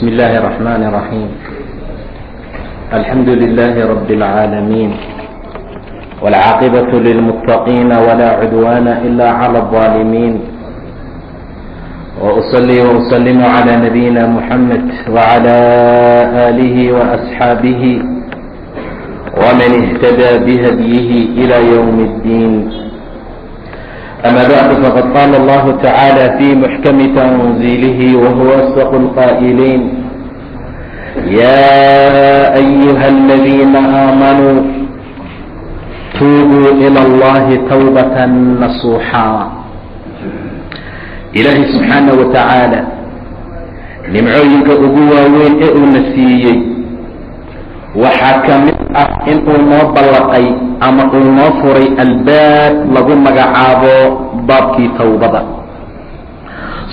بسم الله الرحمن الرحيم. الحمد لله رب العالمين، والعاقبة للمتقين ولا عدوان إلا على الظالمين، وأصلي وأسلم على نبينا محمد وعلى آله وأصحابه ومن اهتدى بهديه إلى يوم الدين. أما بعد، فقد قال الله تعالى في محكم تنزيله وهو أصدق القائلين: يا أيها الذين آمنوا توبوا إلى الله توبة نصوحا. إلهي سبحانه وتعالى nimcooyinka ugu waaweyn ee uu na siiyey waxaa ka mid ah inuu noo ballaqay ama uu noo furay albaab lagu magacaabo baabkii towbada.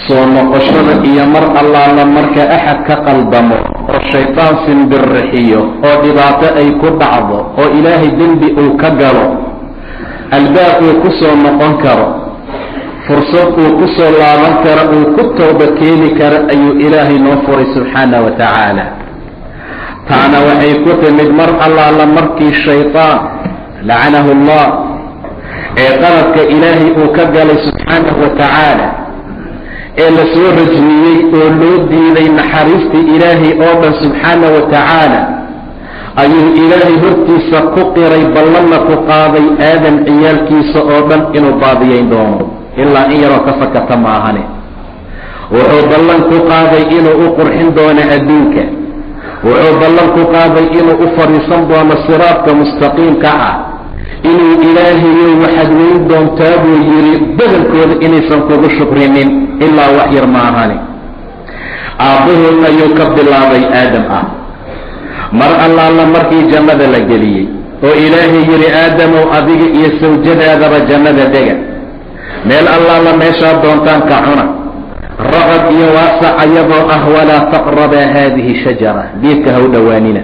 soo noqoshada iyo mar allaala marka axad ka qaldamo oo shaytaan simbirrixiyo oo dhibaato ay ku dhacdo oo ilaahay dembi uu ka galo, albaab uu ku soo noqon karo, fursad uu ku soo laaban karo, uu ku towba keeni karo ayuu ilaahay noo furay subxaana wa tacaala. taana waxay ku timid mar allaala markii shaytaan lacanahu allah ee qaladka ilaahay uu ka galay subxaanahu wa tacaala, ee la soo rajmiyey oo loo diiday naxariistii ilaahay oo dhan subxaanahu wa tacaala, ayuu ilaahay hortiisa ku qiray, ballanna ku qaaday aadan ciyaalkiisa oo dhan inuu baadiyayn doono ilaa in yaroo ka fakata maahane. wuxuu ballan ku qaaday inuu u qurxin doono adduunka, wuxuu ballan ku qaaday inuu u fadhiisan doono siraadka mustaqiimka ah, inuu ilaahayow waxaad weyn doontaa buu yidhi badankooda inaysan kugu shukrinin ilaa wax yar maahane. aabbahood ayuu ka bilaabay aadam ah. mar allaala markii jannada la geliyey oo ilaahay yidhi aadamow adiga iyo sawjadaadaba jannada dega, meel allaala meeshaad doontaan ka cuna, raqad iyo waasac ayagoo ah, walaa taqrabaa haadihi shajara, geedka ha u dhowaanina,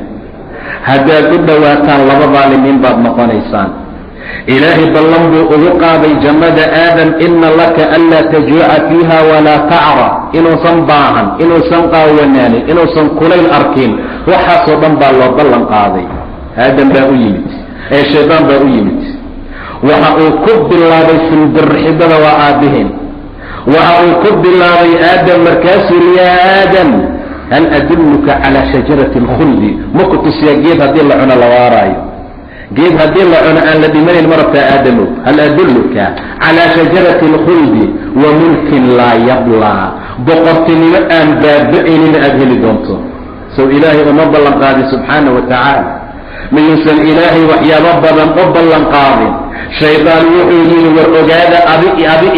haddaad u dhowaataan laba daalimiin baad noqonaysaan. ilaahay ballan buu ugu qaaday jannada aadam, ina laka anlaa tajuuca fiiha walaa tacra, inuusan baahan, inuusan qaawanaanin, inuusan kulayl arkin, waxaasoo dhan baa loo ballan qaaday. aadam baa u yimid, shaydaan baa u yimid, waxa uu ku bilaabay simbirrixidada waa aabbiheen. waxa uu ku bilaabay aadam, markaasuu yidhi yaa aadam hal adulluka calaa shajarati alkhuldi, maku tusiyaa geed haddii la cuno la waaraayo, geed haddii la cuno aan la dhimanayn ma rabtaa aadamow? hal adulluka calaa shajarati alkhuldi wa mulkin laa yablaa, boqortinimo aan baaba-aynina aada heli doonto. sow ilaahay uma ballan qaadin subxaana wa tacaala? miyuusan ilaahay waxyaabo badan u ballan qaadin? shaydaan wuxuu yidhi war ogaada adi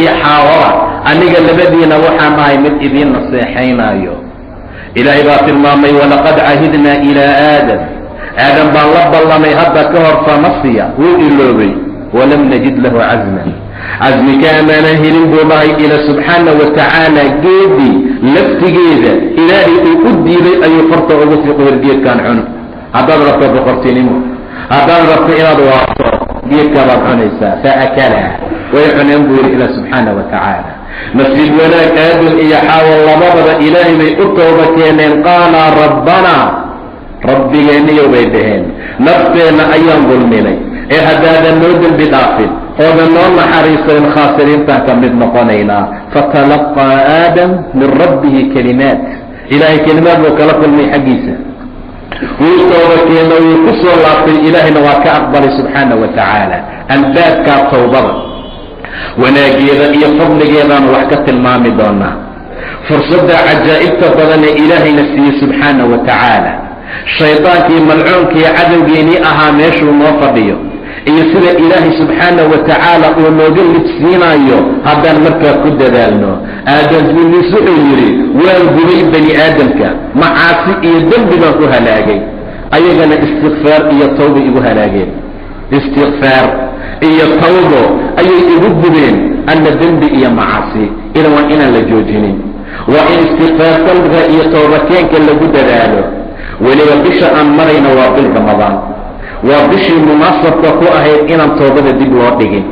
iyo xaawada, aniga labadiina waxaan ahay mid idiin naseexaynaayo. ilaahay baa tilmaamay walaqad cahidnaa ilaa aadam baan la ballamay hadda ka hor, fanasiya wuu iloobay, walam najid lahu casman, casmi kaamaana helin buu dhahay ila subxaana wa tacaala. geedii laftigeeda ilaahay uu u diiday ayuu farta ugu fiiqo geedkaan cun. haddaad rabto boqortinimo, haddaad rabto inaad waato, geedkaabaad cunaysaa. faakala way cuneen buu yidhi ilaa subxaana wa tacaala. nasiib wanaag aadam iyo xaawo labadaba ilaahay bay u tooba keeneen. qaala rabbanaa, rabbigeenniyow bay dhaheen, nafteenna ayaan dulminay, ee haddaadan noo dembi dhaafin oodan noo naxariisanin khaasiriintaan ka mid noqonaynaa. fatalaqaa aadam min rabbihi kalimaat, ilaahay kelimaad buu kala kulmay xaggiisa, wuu tooba keena, wuu ku soo laabtay, ilaahayna waa ka aqbalay subxaana wa tacaala. albaabkaa towbada wanaageeda iyo fadligeedaan wax ka tilmaami doonaa. fursadda cajaa'ibta badan ee ilaahayna siiyey subxaana wa tacaala. shaydaankii malcuunkii cadowgeennii ahaa meeshuu noo fadhiyo, iyo sida ilaahay subxaana wa tacaala uu nooga libsiinayo haddaan markaa ku dadaalno. aadam iblis wuxuu yidhi waan gubay bani aadamka, macaasi iyo dembi baan ku halaagay, ayagana istikfaar iyo tawba igu halaageen. istikfaar iyo tawbo ayay igu gubeen, anna dembi iyo macaasi idan waa inaan la joojinin. waa in istikfaar talbiga iyo toobakeenka lagu dadaalo. weliba bisha aan marayna waa bil ramadaan, waa bishii munaasabka ku ahayd inaan toobada dib loo dhigin,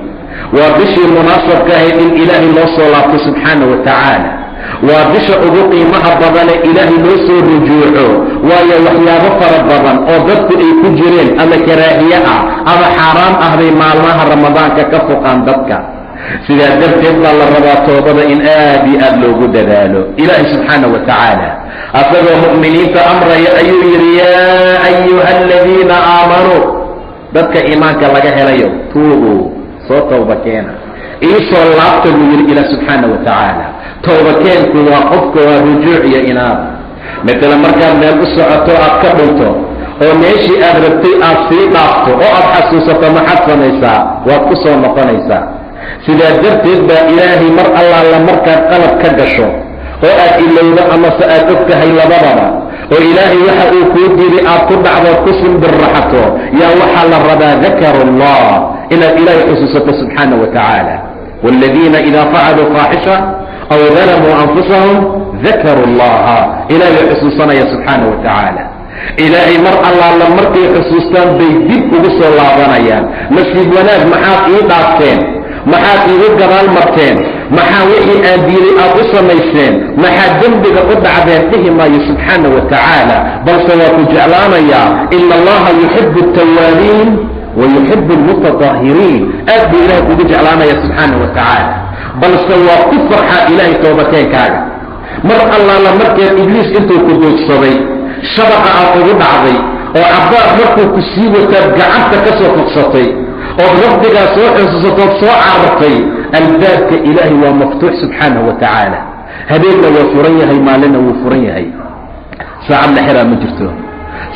waa bishii munaasabka ahayd in ilaahay loo soo laabto subxaana wa tacaala. waa bisha ugu qiimaha badane ilaahay loo soo rujuuco, waayo waxyaabo fara badan oo dadku ay ku jireen ama karaahiye ah ama xaaraam ah bay maalmaha ramadaanka ka foqaan dadka. sidaa darteed baa la rabaa toobada in aad iyo aad loogu dadaalo. ilaahay subxaana wa tacaala asagoo mu'miniinta amraya ayuu yidhi, yaa ayuha aladiina aamanuu, dadka iimaanka laga helayo, tuubuu, soo tooba keena, iisoo laabta buu yidhi ilaah subxaana wa tacaala. toobakeenku waa qofka waa rujuuc iyo inaaba. matala markaad meel u socoto aad ka dhunto oo meeshii aad rabtay aad sii dhaafto oo aad xasuusato maxaad samaysaa? waad ku soo noqonaysaa. sidaa darteed baa ilaahay mar allaala markaad qalab ka gasho oo aad ilowdo amase aad og tahay labadaba, oo ilaahay waxa uu kuu diri aad ku dhacdood ku simbirraxato, yaa waxaa la rabaa dakaru allah, inaad ilaahay xusuusato subxaana wa tacaala. waaladiina idaa facaluu faaxisha aw dalamuu anfusahum dakaruu allaha, ilaahay xusuusanaya subxaana wa tacaala. ilaahay mar allaala markay xusuustaan bay dib ugu soo laabanayaan. nasiib wanaag maxaad ii dhaafteen, maxaad iigu gadaal marteen, maxaa wixii aan diiday aad u samayseen, maxaad dembiga u dhacdeen dhihi maayo subxaana wa tacaala, balse waa ku jeclaanayaa. ina allaha yuxibu altawaabiin wa yuxibu almutatahiriin, aad buu ilahay kugu jeclaanaya subxaana wa tacaala. balse waa ku farxaa ilaahay toobakeenkaaga. mar allaala markeed ibliis intuu ku duugsaday shabaqa aad ugu dhacday oo cabbaar markuu ku sii wataad gacanta ka soo fogsatay ood rabbigaa soo xusuusatood soo carartay, albaabka ilaahay waa maftuux subxaanahu wa tacaala. habeenna waa furan yahay, maalinna wuu furan yahay. saacad la xiraa ma jirto.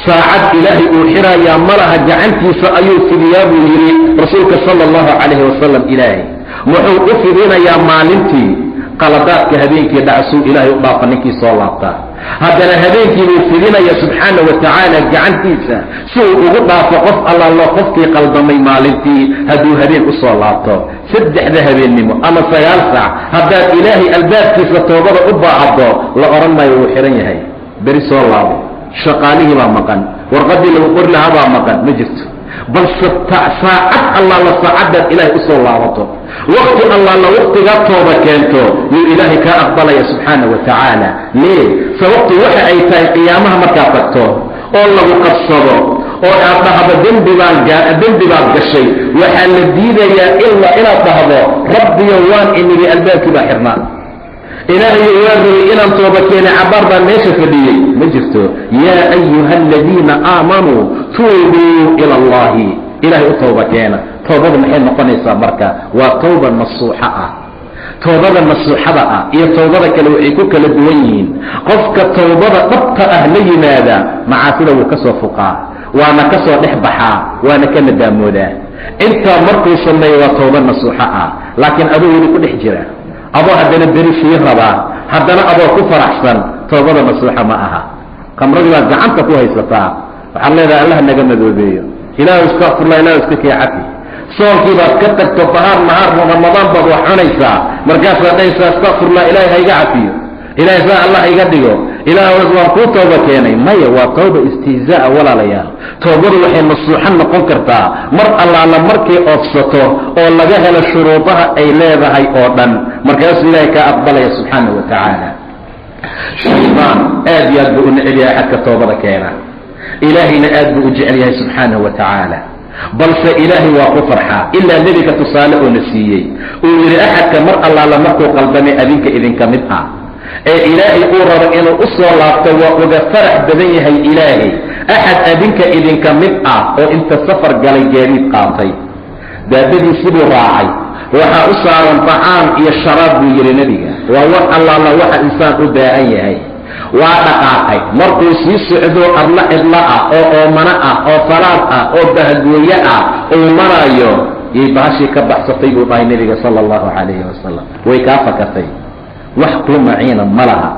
saacad ilaahay uu xiraayaa ma laha, gacantiisa ayuu fidiyaa buu yidhi rasuulka sala allahu calayhi wasalam. ilaahay muxuu u fidinayaa maalintii? qaladaadka habeenkii dhacsuu ilaahay u dhaafa ninkii soo laabtaa. haddana habeenkii buu fidinaya subxaana wa tacaala gacantiisa si uu ugu dhaafo qof allaalo qofkii qaldamay maalintii hadduu habeen u soo laabto. 3 habeennimo ama 9 saac haddaad ilaahay albaabkiisa toobada u baacaddo, la odhan maayo wuu xihan yahay, beri soo laabo, shaqaalihii baa maqan, warqaddii lagu qori lahaa baa maqan, ma jirto. balse saacad allaala saacaddaad ilaahay u soo laabato, waqti allaala waqtigaa tooba keento, yuu ilaahay kaa aqbalaya subxaana wa tacaala. lee sababtu waxa ay tahay qiyaamaha markaad tagto oo lagu qabsado oo aad dhahdo dembi baad gashay, waxaa la diidayaa ilaa inaad dhahdo rabbiyo waan inigi albaabkii baa xirnaa, ilaahayo waa rabay inaan tooba keenay, cabbaar baa meesha fadhiyey, ma jirto. yaa ayuha aladiina aamanuu tuubuu ila allahi, ilaahay u tooba keena. toobada maxay noqonaysaa marka? waa tooba nasuuxa ah. toobada nasuuxada ah iyo toobada kale waxay ku kala duwan yihiin. qofka toobada dhabta ah la yimaada, macaasida wuu ka soo fuqaa, waana ka soo dhex baxaa, waana ka nadaamoodaa. intaa markuu sameeyo waa tooba nasuuxa ah. laakiin adoo weli ku dhex jira, adoo haddana beri sii rabaa, haddana adoo ku faraxsan, toobada nasuuxa ma aha. kamradii baad gacanta ku haysataa, waxaad leedahay allah naga madoobeeyo, ilaahu istakfirullah, ilaahu iska keexati. soonkii baad ka tagto bahaar nahaar ramadaan baad wax cunaysaa, markaasaad dhahaysaa istakfirullah, ilaahay hayga cafiyo, ilaahay saa allah iga dhigo, ilaahu waan kuu tooba keenay. maya, waa tooba istihzaa'a walaalayaal. toobadu waxay nasuuxo noqon kartaa mar allaala markay oofsato oo laga helo shuruudaha ay leedahay oo dhan, markaasuu ilaahay kaa aqbalaya subxaana wa tacaala. shaydaan aad iyo aad buu u necel yahay xagka toobada keena, ilaahayna aad buu u jecel yahay subxaanahu wa tacaala. balse ilaahay waa ku farxaa. ilaa nebiga tusaale oo na siiyey, uu yidhi axadka mar allaala markuu qaldamay adinka idinka mid ah ee ilaahay uu rabo inuu u soo laabto, waa uga farax badan yahay ilaahay axad adinka idinka mid ah oo inta safar galay gaadiid qaatay, daabadiisibuu raacay, waxaa u saaran tacaam iyo sharaab buu yidhi nebiga, waa wax allaala waxa insaan u baahan yahay. waa dhaqaaqay, markuu sii socdo adla cidla ah oo oomano ah oo falaad ah oo bahgooye ah uu marayo, yay baashii ka baxsatay buu dhahay nebiga sala allahu calayhi wasalam. way kaa fakatay, wax kuu maciina ma laha,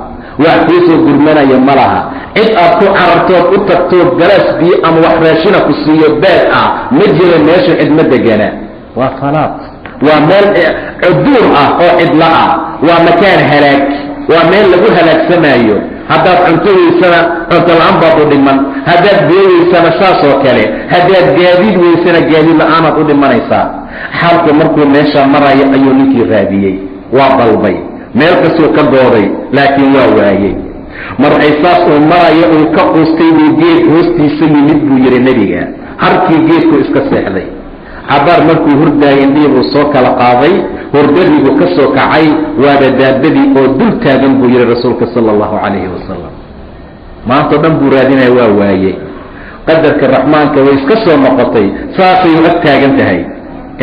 wax kuu soo gurmanaya ma laha, cid aad ku carartood u tagtood galaas biyo ama wax raashina ku siiyo beed ah ma jiro. meesha cidma degana, waa falaad, waa meel cuduur ah oo cidla ah, waa makaan halaag, waa meel lagu halaagsamaayo. haddaad cunto weysana cunto la-aan baad u dhiman, haddaad biyo weysana saasoo kale, haddaad gaadiid weysana gaadiid la-aanaad u dhimanaysaa. xaalku markuu meesha marayo ayuu ninkii raadiyey, waa dalbay, meel kastuu ka dooday laakiin waa waayey. mar ay saas uu maraya uu ka quustay buu geed hoostiisa yimid buu yidhi nebiga. harkii geedku iska seexday. cabaar markuu hurdaayay indhihii buu soo kala qaaday, hordadii buu ka soo kacay, waaba daabadii oo dul taagan buu yidhi rasuulka sala allahu calayhi wasalam. maantao dhan buu raadinaya, waa waayey. qadarka raxmaanka way iska soo noqotay, saasay u ag taagan tahay.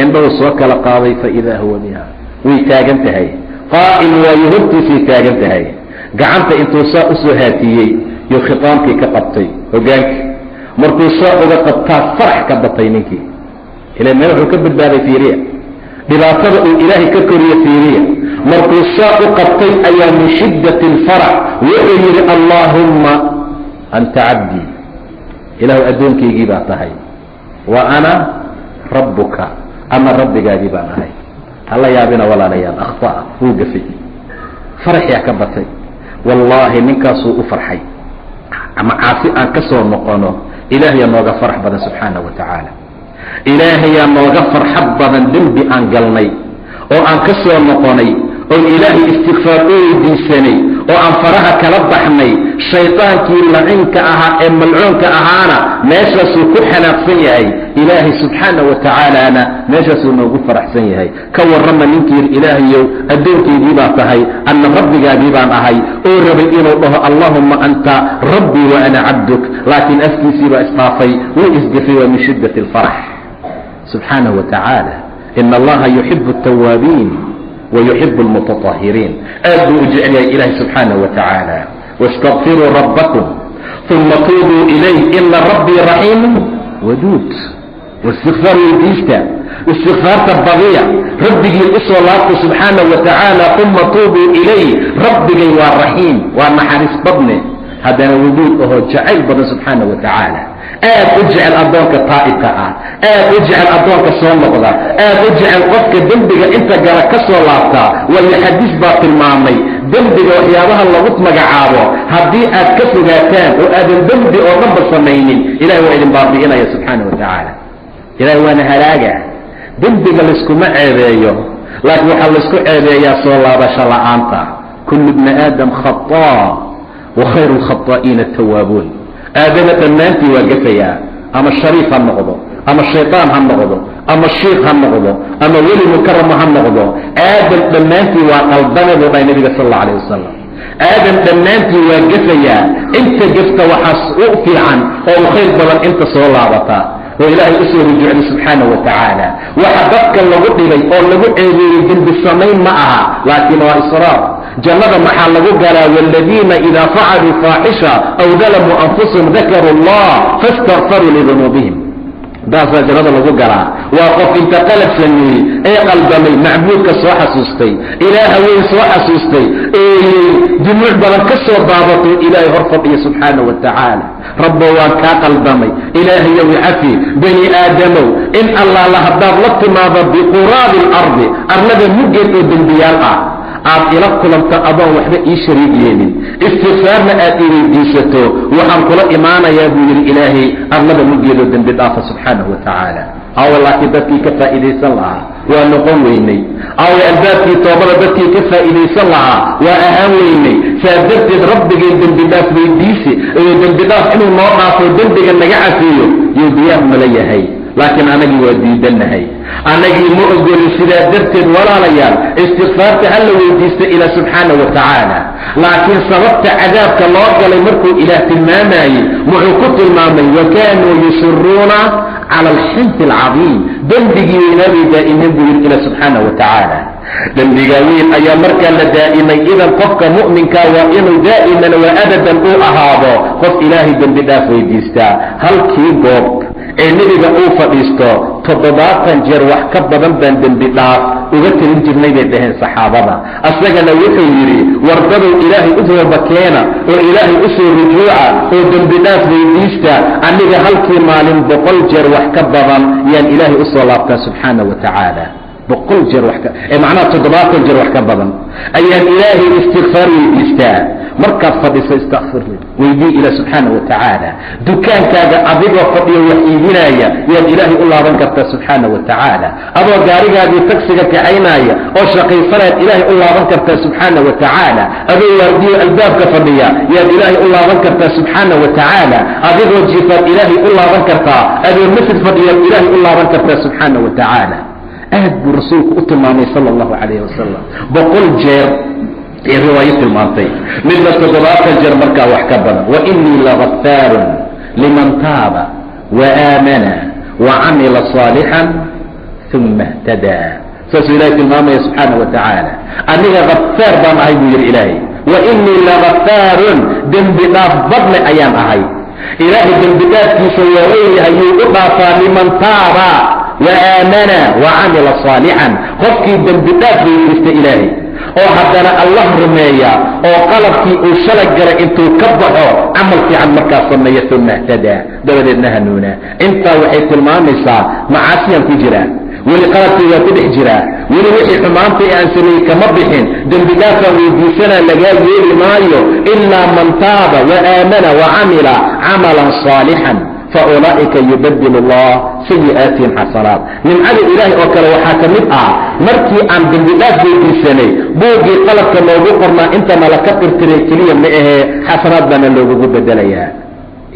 indhahuu soo kala qaaday fa idaa huwa biha, way taagan tahay. qaa'im waayo hortiisay taagan tahay. gacanta intuu saa u soo haatiyey yuu khitaamkii ka qabtay, hogaankii. markuu saa uga qabtaa farax ka batay ninkii. ila meel wuxuu ka badbaaday fiiriya, dhibaatada uu ilaahay ka koriye fiiriya. markuu saa u qabtay ayaa min shiddati alfarax wuxuu yidhi allaahumma anta cabdii, ilaahu addoonkaygii baa tahay, wa ana rabbuka, ama rabbigaagii baan ahay. hala yaabina walaalayaal, akhta'a, wuu gafay, faraxyaa ka batay. wallaahi ninkaasuu u farxay. ama caasi aan ka soo noqono, ilaahayaa nooga farax badan subxaana wa tacaala. ilaahayaa nooga farxad badan dembi aan galnay oo aan ka soo noqonay, oo ilaahay istikfaar u weydiisanay, oo aan faraha kala baxnay. shaydaankii lacinka ahaa ee malcuunka ahaana meeshaasuu ku xanaaqsan yahay. ilaahay subxaana wa tacaalaana meeshaasuu noogu faraxsan yahay. ka warrama ninkii ilaahayow addoonkaygii baa tahay, anna rabbigaagii baan ahay, oo rabay inuu dhaho allaahumma anta rabbii wa ana cabduk, laakiin afkiisii baa isdhaafay, wuu isgafay. waa min shiddati alfarax. subxaanahu wa tacaala, ina allaha yuxibu altawaabiin wa yuxibu almutatahiriin. aad buu u jecel yahay ilaahay subxaanahu wa tacaala. wastakfiruu rabbakum uma tuubuu ilayh ina rabbii raxiimun waduud. wastikfaar weydiista, istikfaarta badiya, rabbigii usoo laabta subxaanahu wa tacaala. uma tuubuu ilayh, rabbigay waa raxiim, waa naxariis badne, haddana waduud ahoo jacayl badan subxaanahu wa tacaala. aad u jecel addoonka taa'ibka ah, aad u jecel addoonka soo noqda, aad u jecel qofka dembiga inta gala ka soo laabtaa. waayo xadiis baa tilmaamay dembiga waxyaabaha lagu magacaabo, haddii aad ka fogaataan oo aadan dembi oo dhanba samaynin, ilahay waa idin baabi'inaya subxaana wa tacaala. ilahay waana halaaga. dembiga layskuma ceebeeyo, laakiin waxaa laysku ceebeeyaa soo laabasho la'aanta. kullu bni aadam khataa wa khayru lkhataa'iina atawaabuun. aadama dhammaantii waa gafayaa, ama shariif ha noqdo, ama shaydaan ha noqdo, ama shiikh ha noqdo, ama weli mukarama ha noqdo. aadam dhammaantii waa qaldame buu dhahay nabiga sal alla alayh wasalam. aadam dhammaantii waa gafayaa. inta gafta waxaas u fiican oo u khayr badan inta soo laabata oo ilaahay u soo rujuucday subxaanahu wa tacaala. waxa dadka lagu dhibay oo lagu ceebeeyey dembi samayn ma aha, laakiin waa israar. jannada maxaa lagu galaa? waaladiina idaa facaluu faaxisha aw dalamuu anfusahum dakaruu allah faاstakfaruu lidunuubihim. daasaa jannada lagu galaa. waa qof inta qalad sameeyey ee qaldamay, macbuudka soo xasuustay, ilaaha weyn soo xasuustay, dumuuc badan ka soo daabatay, ilaahay hor fadhiya subxaana wa tacaala. rabbo waan kaa qaldamay, ilaahayow icafi. bani aadamow, in allaala haddaad la timaado biquraabi alardi, arlada muggeed oo dembiyaal ah, aad ila kulanta adoon waxba ii shariig yeelin, istikfaarna aad i weydiisato, waxaan kula imaanayaa buu yidhi ilaahay arlada muggeedoo dembi dhaafa subxaanahu wa tacaala. awa laakiin dadkii ka faa'iidaysan lahaa waa noqon weynay. awa albaabkii toobada dadkii ka faa'iidaysan lahaa waa ahaan weynay. saa darteed rabbigeen dembi dhaaf weydiisi, iyo dembi dhaaf inuu noo dhaafo dembiga naga cafiyo yuu diyaar mala yahay. laakiin anagii waa diidannahay, anagii ma ogolin. sidaa darteed walaalayaal, istikfaarta ha la weydiista ilaah subxaana wa tacaala. laakiin sababta cadaabka loo galay markuu ilaah tilmaamayey wuxuu ku tilmaamay wakaanuu yusiruuna cala alxinti alcadiim. dembigii weynaabay daa'imeen buu yidhi ilaah subxaana wa tacaala. dembigaa weyn ayaa markaa la daa'imay. idan qofka mu'minkaa waa inuu daa'iman wa abadan uu ahaado qof ilaahay dembi dhaaf weydiistaa. halkii goob ee nebiga uu fadhiisto 70 jeer wax ka badan baan dembi dhaaf uga telin jirnay bay dhaheen saxaabada. asagana wuxuu yidhi wardadow ilaahay u toobakeena oo ilaahay u soo rujuuca oo dembi dhaaf weydiista. aniga halkii maalin 100 jeer wax ka badan yaan ilaahay u soo laabtaa subxaana wa tacaala. boqol jeer macnaha 70 jeer wax ka badan ayaan ilaahay istikfaar weydiistaa markaad fadhiso istakfir weydii ila subxaanahu wa tacaala dukaankaaga adigoo fadhiyo wax iibinaya yaad ilaahay u laaban kartaa subxaanahu wa tacaala adoo gaarigaagii tagsiga kacaynaya oo shaqaysanayaad ilaahay u laaban kartaa subxaanahu wa tacaala adoo waardiyo albaabka fadhiya yaad ilaahay u laaban kartaa subxaanahu wa tacaala adigoo jiifaad ilaahay u laaban kartaa adoo masjid fadhiyaad ilaahay u laaban kartaa subxaanahu wa tacaala aad buu rasuulku u tilmaamay sala allahu calayhi wasalam 100 jeer ay riwaayo tilmaantay midna 70 jeer markaa wax ka badan wa inii lagafaarun liman taaba wa aamana wa camila saalixan uma ihtadaa saasuu ilahay tilmaamaya subxaanahu wa tacaala aniga gafaar baan ahay buu yidhi ilaahay wa inii lagafaarun dembi dhaaf badle ayaan ahay ilaahay dembi dhaafkiisa waa weynyahay yuu u dhaafaa liman taaba وآمنا وعمل صالحا qofkii dembi dhaaf weydiista ilaahay oo haddana allah rumeeya oo qalabkii uu shalay galay intuu ka baxo camal fiican markaa sameeya uma ihtadaa dabadeedna hanuuna intaa waxay tilmaamaysaa macaasiyaan ku jiraa weli qalabkii waa ku dhex jiraa weli wixii xumaantay aan sameeyey kama bixin dembi dhaafaan weydiisanaa lagaa yeeli maayo ilaa man taaba وآamana وacamila camalan صaalixan faulaaئika yubadil اllah sayi'aatihim xasanaat nimcada ilaahay oo kale waxaa ka mid ah markii aan dembi dhaaf weydiisanay buuggii qalabka noogu qornaa intana laka tirtiray keliya ma ahee xasanaad baana loogugu bedelayaa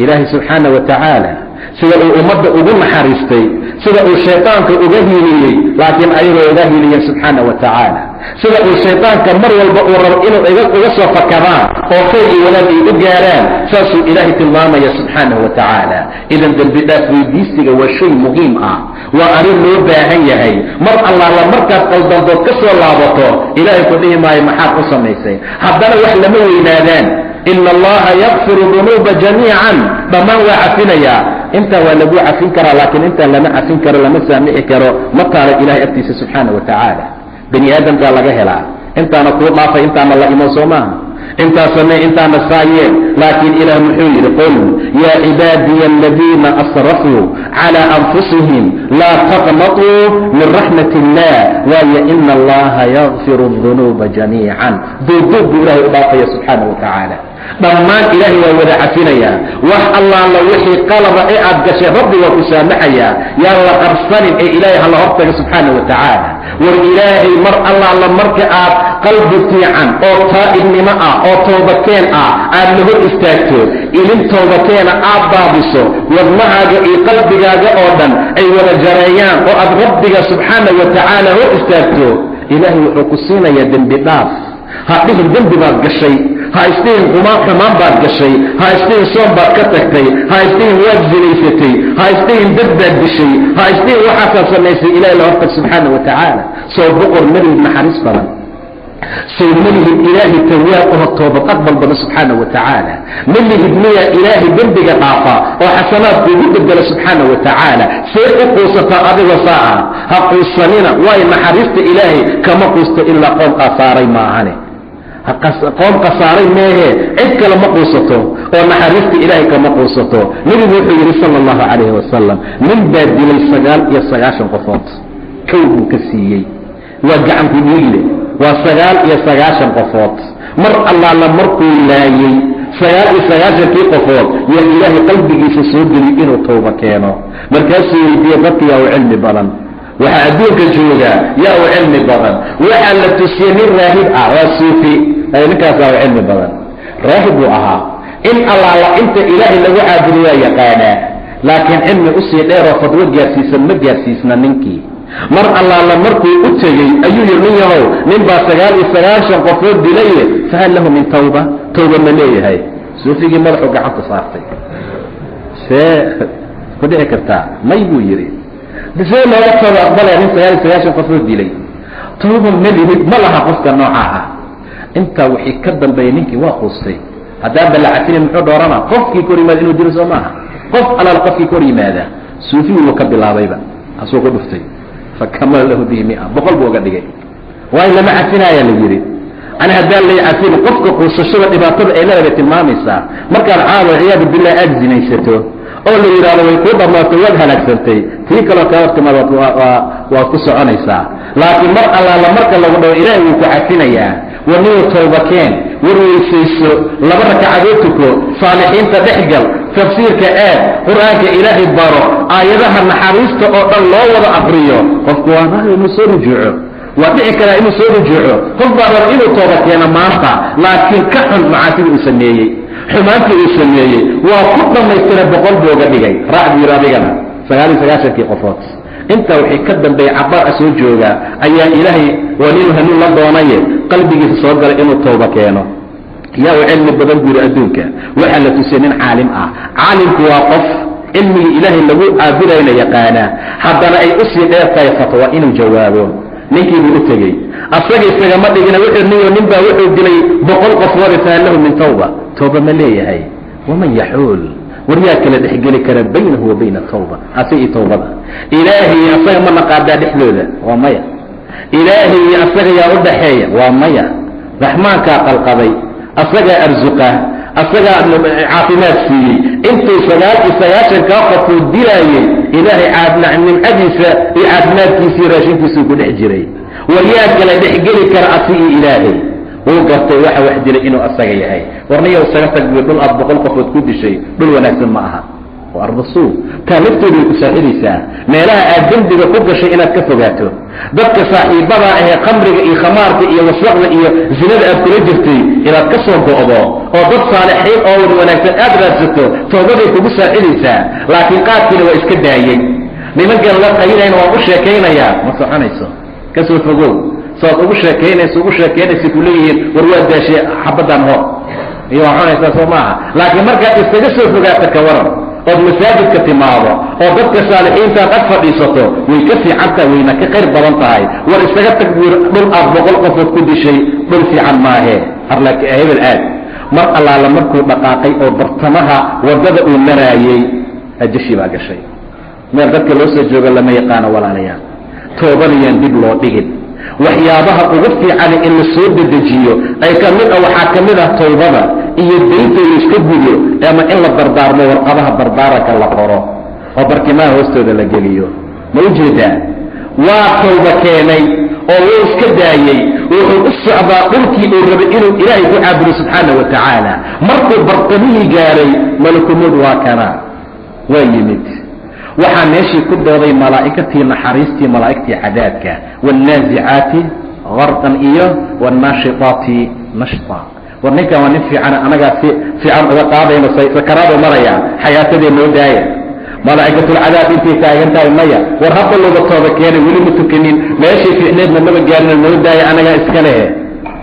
ilaahay subxaanaه wa tacaala sida uu ummadda ugu naxariistay sida uu shayطaanka uga hiiliyey laakiin ayagoo uga hiiliyen subxaanaه wa tacaala sida uu shayطaanka mar walba uu rabo inuu uga soo fakadaan oo khayr iyo wanaag ay u gaaraan saasuu ilaahay tilmaamaya subxaanaه wa tacaala idan dembi dhaaf weydiistiga waa shay muhiim ah waa arrin loo baahan yahay mar allaala markaad qaldandood ka soo laabato ilaahay ku dhihi maayo maxaad u samaysay haddana wax lama weynaadaan ina allaha yakfiru dunuuba jamiican dhammaan waa cafinayaa intaa waa lagu cafin karaa laakiin intaan lama cafin karo lama saamixi karo ma taala ilahay agtiisa subxaanaه wa tacaala bani aadamkaa laga helaa intaana kuu dhaafay intaana la imo soo maaha intaa samee intaana saayeen laakiin ilaah muxuu yidhi qul yaa cibaadiya aladiina asrafuu calىa anfusihim laa taqnatuu min raxmat illah waayo ina allaha yakfiru dunuuba jamiican duuduub buu ilahay u dhaafaya subxaanaه wa tacaala dhammaan ilaahay waa wada cafinayaa wax allaala wixii qalaba ee aad gashay rabbi waa ku saamaxayaa yaan la qarsanin ee ilaahay hala hortaga subxaanaه wa tacaala war ilaahay mar allaala marka aad qalbi fiican oo taa'ibnimo ah oo toobakeen ah aad la hor istaagto ilin toobakeena aad baabiso wadnahaaga iyo qalbigaaga oo dhan ay wada jareeyaan oo aad rabbiga subxaanaه wa tacaala hor istaagto ilaahay wuxuu ku siinayaa dembi dhaaf ha dhihin dembi baad gashay ha isdhihin xumaan baad gashay ha isdhihin soon baad ka tagtay ha isdhihin waad zinaysatay ha isdhihin dad baad dishay ha isdhihin waxaasaad samaysay ilahay la hortag subxaanaه wa tacaala soo boqor malihid naxariis badan sow malihid ilaahay tawaab oo toobad aqbal badan subxaanaه wa tacaala malihid miyaa ilaahay dembiga dhaafa oo xasanaadku ugu bedelo subxaanaه wa tacaala see u quusataa adigoo saaca ha quusanina waayo naxariista ilaahay kama quusto ilaa qoom qasaaray maahane qoom qasaaray meehe cid kale ma quusato oo naxariista ilaahay kama quusato nebigu wuxuu yidhi sala allahu calayhi wasalam nin baa dilay 99 qofood kow buu ka siiyey waa gacanku dhiigle waa 99 qofood mar allaala markuu laayey 99kii qofood yaa ilaahay qalbigiisa soo geliy inuu tooba keeno markaasuu weydiiye dadka yaa u cilmi badan waxaa adduunka joogaa yaa u cilmi badan waxaa la tusiyey nin raahib ah waa suufi ninkaasaa u cilmi badan raahib buu ahaa in allaala inta ilaahay lagu caabudo waa yaqaanaa laakiin cilmi usii dheeroo fadwo gaarsiisan ma gaarsiisna ninkii mar allaala markuu u tegey ayuu yidhi nin yahow nin baa 99 qofood dilaye fahal lahu min tawba ma leeyahay suufigii madaxuu gacanta saartay see ku dhici kartaa may buu yidhi bisee looga tooba aqbalaya nin 99 qofood dilay tooba malihid ma laha qofka noocaa ah intaa wixii ka dambeeyey ninkii waa quustay haddaan balacatinin muxuu dhooranaa qofkii kor yimaada inuu dilo soo maaha qof allaala qofkii kor yimaada suufiguu ka bilaabayba asuu ku dhuftay fakamala lahu bihi 100 boqol buu uga dhigay waayo lama cafinayaa la yidhi ani haddaan lay cafin qofka quusashada dhibaatada ay leedahay tilmaamaysaa markaad caado ciyaadu billah aad zinaysato oo la yidhaahdo way kuu dhammaatay waad halaagsantay tii kaloo kaa hortimaad waad ku soconaysaa. laakiin mar allaala marka lagu dhawo ilaahay wuu ku cafinayaa. warniyo toobakeen, war weysayso, 2 ragcadood tuko, saalixiinta dhexgal, tafsiirka aad, qur-aanka ilaahay baro, aayadaha naxariista oo dhan loo wada aqriyo. qofku waa raayo inuu soo rujuuco, waa dhici karaa inuu soo rujuuco. qof baa raba inuu tooba keeno maanta, laakiin ka xun macaasida uu sameeyey, xumaantii uu sameeyey waa ku dhammaystira 100 buu uga dhigay. raac buu yidhi adigana 99 qofood. intaa wixii ka dambeeya cabbaar soo jooga ayaa ilaahay waa nin hanuun la doonaye qalbigiisa soo galay inuu tooba keeno. yaa u cilmi badan buu yidhi adduunka waxaa la tusay nin caalim ah. caalimku waa qof cilmigii ilaahay lagu caabudayna yaqaanaa, haddana ay u sii dheer tahay fatwa inuu jawaabo. ninkii buu u tegey, asaga isagama dhigina wuxuu niyo nin baa wuxuu dilay 100 qofood faalahu min tawba. tooba ma leeyahay? waman yaxuul, war yaa kala dhexgeli kara baynahu wa bayna tawba, asagii tawbada ilaahay asaga ma naqaadaa dhexdooda? waa maya. ilaahay asaga yaa u dhaxeeya? waa maya. raxmaankaa qalqaday, asagaa arsuqa, asagaa caafimaad siiyey. intuu 99 qofuu dilaayey ilaahay nimcadiisa iyo caafimaadkiisii raashinkiisuu ku dhex jiray. war yaa kala dhexgeli kara asigii ilaahay? wuu gartay waxa wax dilay inuu asaga yahay. warniyo isaga tag dhul aad 100 qofood ku dishay, dhul wanaagsan ma aha. waa rasuul taa laftooda way ku saacidaysaa meelaha aad dembiga ku gashay inaad ka fogaato. dadka saaxiibada ahee khamriga iyo khamaarka iyo waswaqda iyo zinada aad kula jirtay inaad ka soo go'do oo dad saalixiin oo wanaagsan aad raadsato, toobaday kugu saacidaysaa. laakiin qaadkiina waa iska daayey. nimankan la qaynayna waan u sheekaynayaa, ma soconayso. ka soo fogow. saad ugu sheekaynaysa ku leeyihiin war waa daashay xabaddan hor iyo waa cunaysaa soo maaha. laakiin markaad isaga soo fogaata ka waran ood masaajidka timaado oo dadka saalixiintaad ag fadhiisato way ka fiicantaha, wayna ka qayr badan tahay. war isaga tag buur dhul aad 100 qofood ku dishay, dhul fiican maahee hebel aad. mar allaala markuu dhaqaaqay oo bartamaha waddada uu maraayey ajashi baa gashay. meel dadka loo soo joogo lama yaqaano walaalayaal. toobanayaan dib loo dhigin. waxyaabaha ugu fiican in la soo dedejiyo ay ka mid waxaa ka mid ah tawbada iyo daynta la iska gudo, ama in la dardaarmo warqadaha dardaaranka la qoro oo barkimaha hoostooda la geliyo. ma u jeedaa? waa tawba keenay oo wuu iska daayey, wuxuu u socdaa dhulkii uu rabay inuu ilaahay ku caabudo subxaanahu wa tacaala. markuu bartamihii gaaray malakumud waa kana waa yimid. waxaa meeshii ku dooday malaa'ikatii naxariistii, malaa'igtii cadaabka, wاlnaazicaati garqan iyo wاlnaashitaati nashta. war ninkan waa nin fiican, anagaa si fiican uga qaadayno, sakaraadu maraya, xayaatadee noo daaya. malaa'ikatulcadaab intay taagan tahay maya, war hadda looga tooba keenay, weli ma tukanin, meeshii fiicneedna maba gaarina, noo daaya, anagaa iska lehe.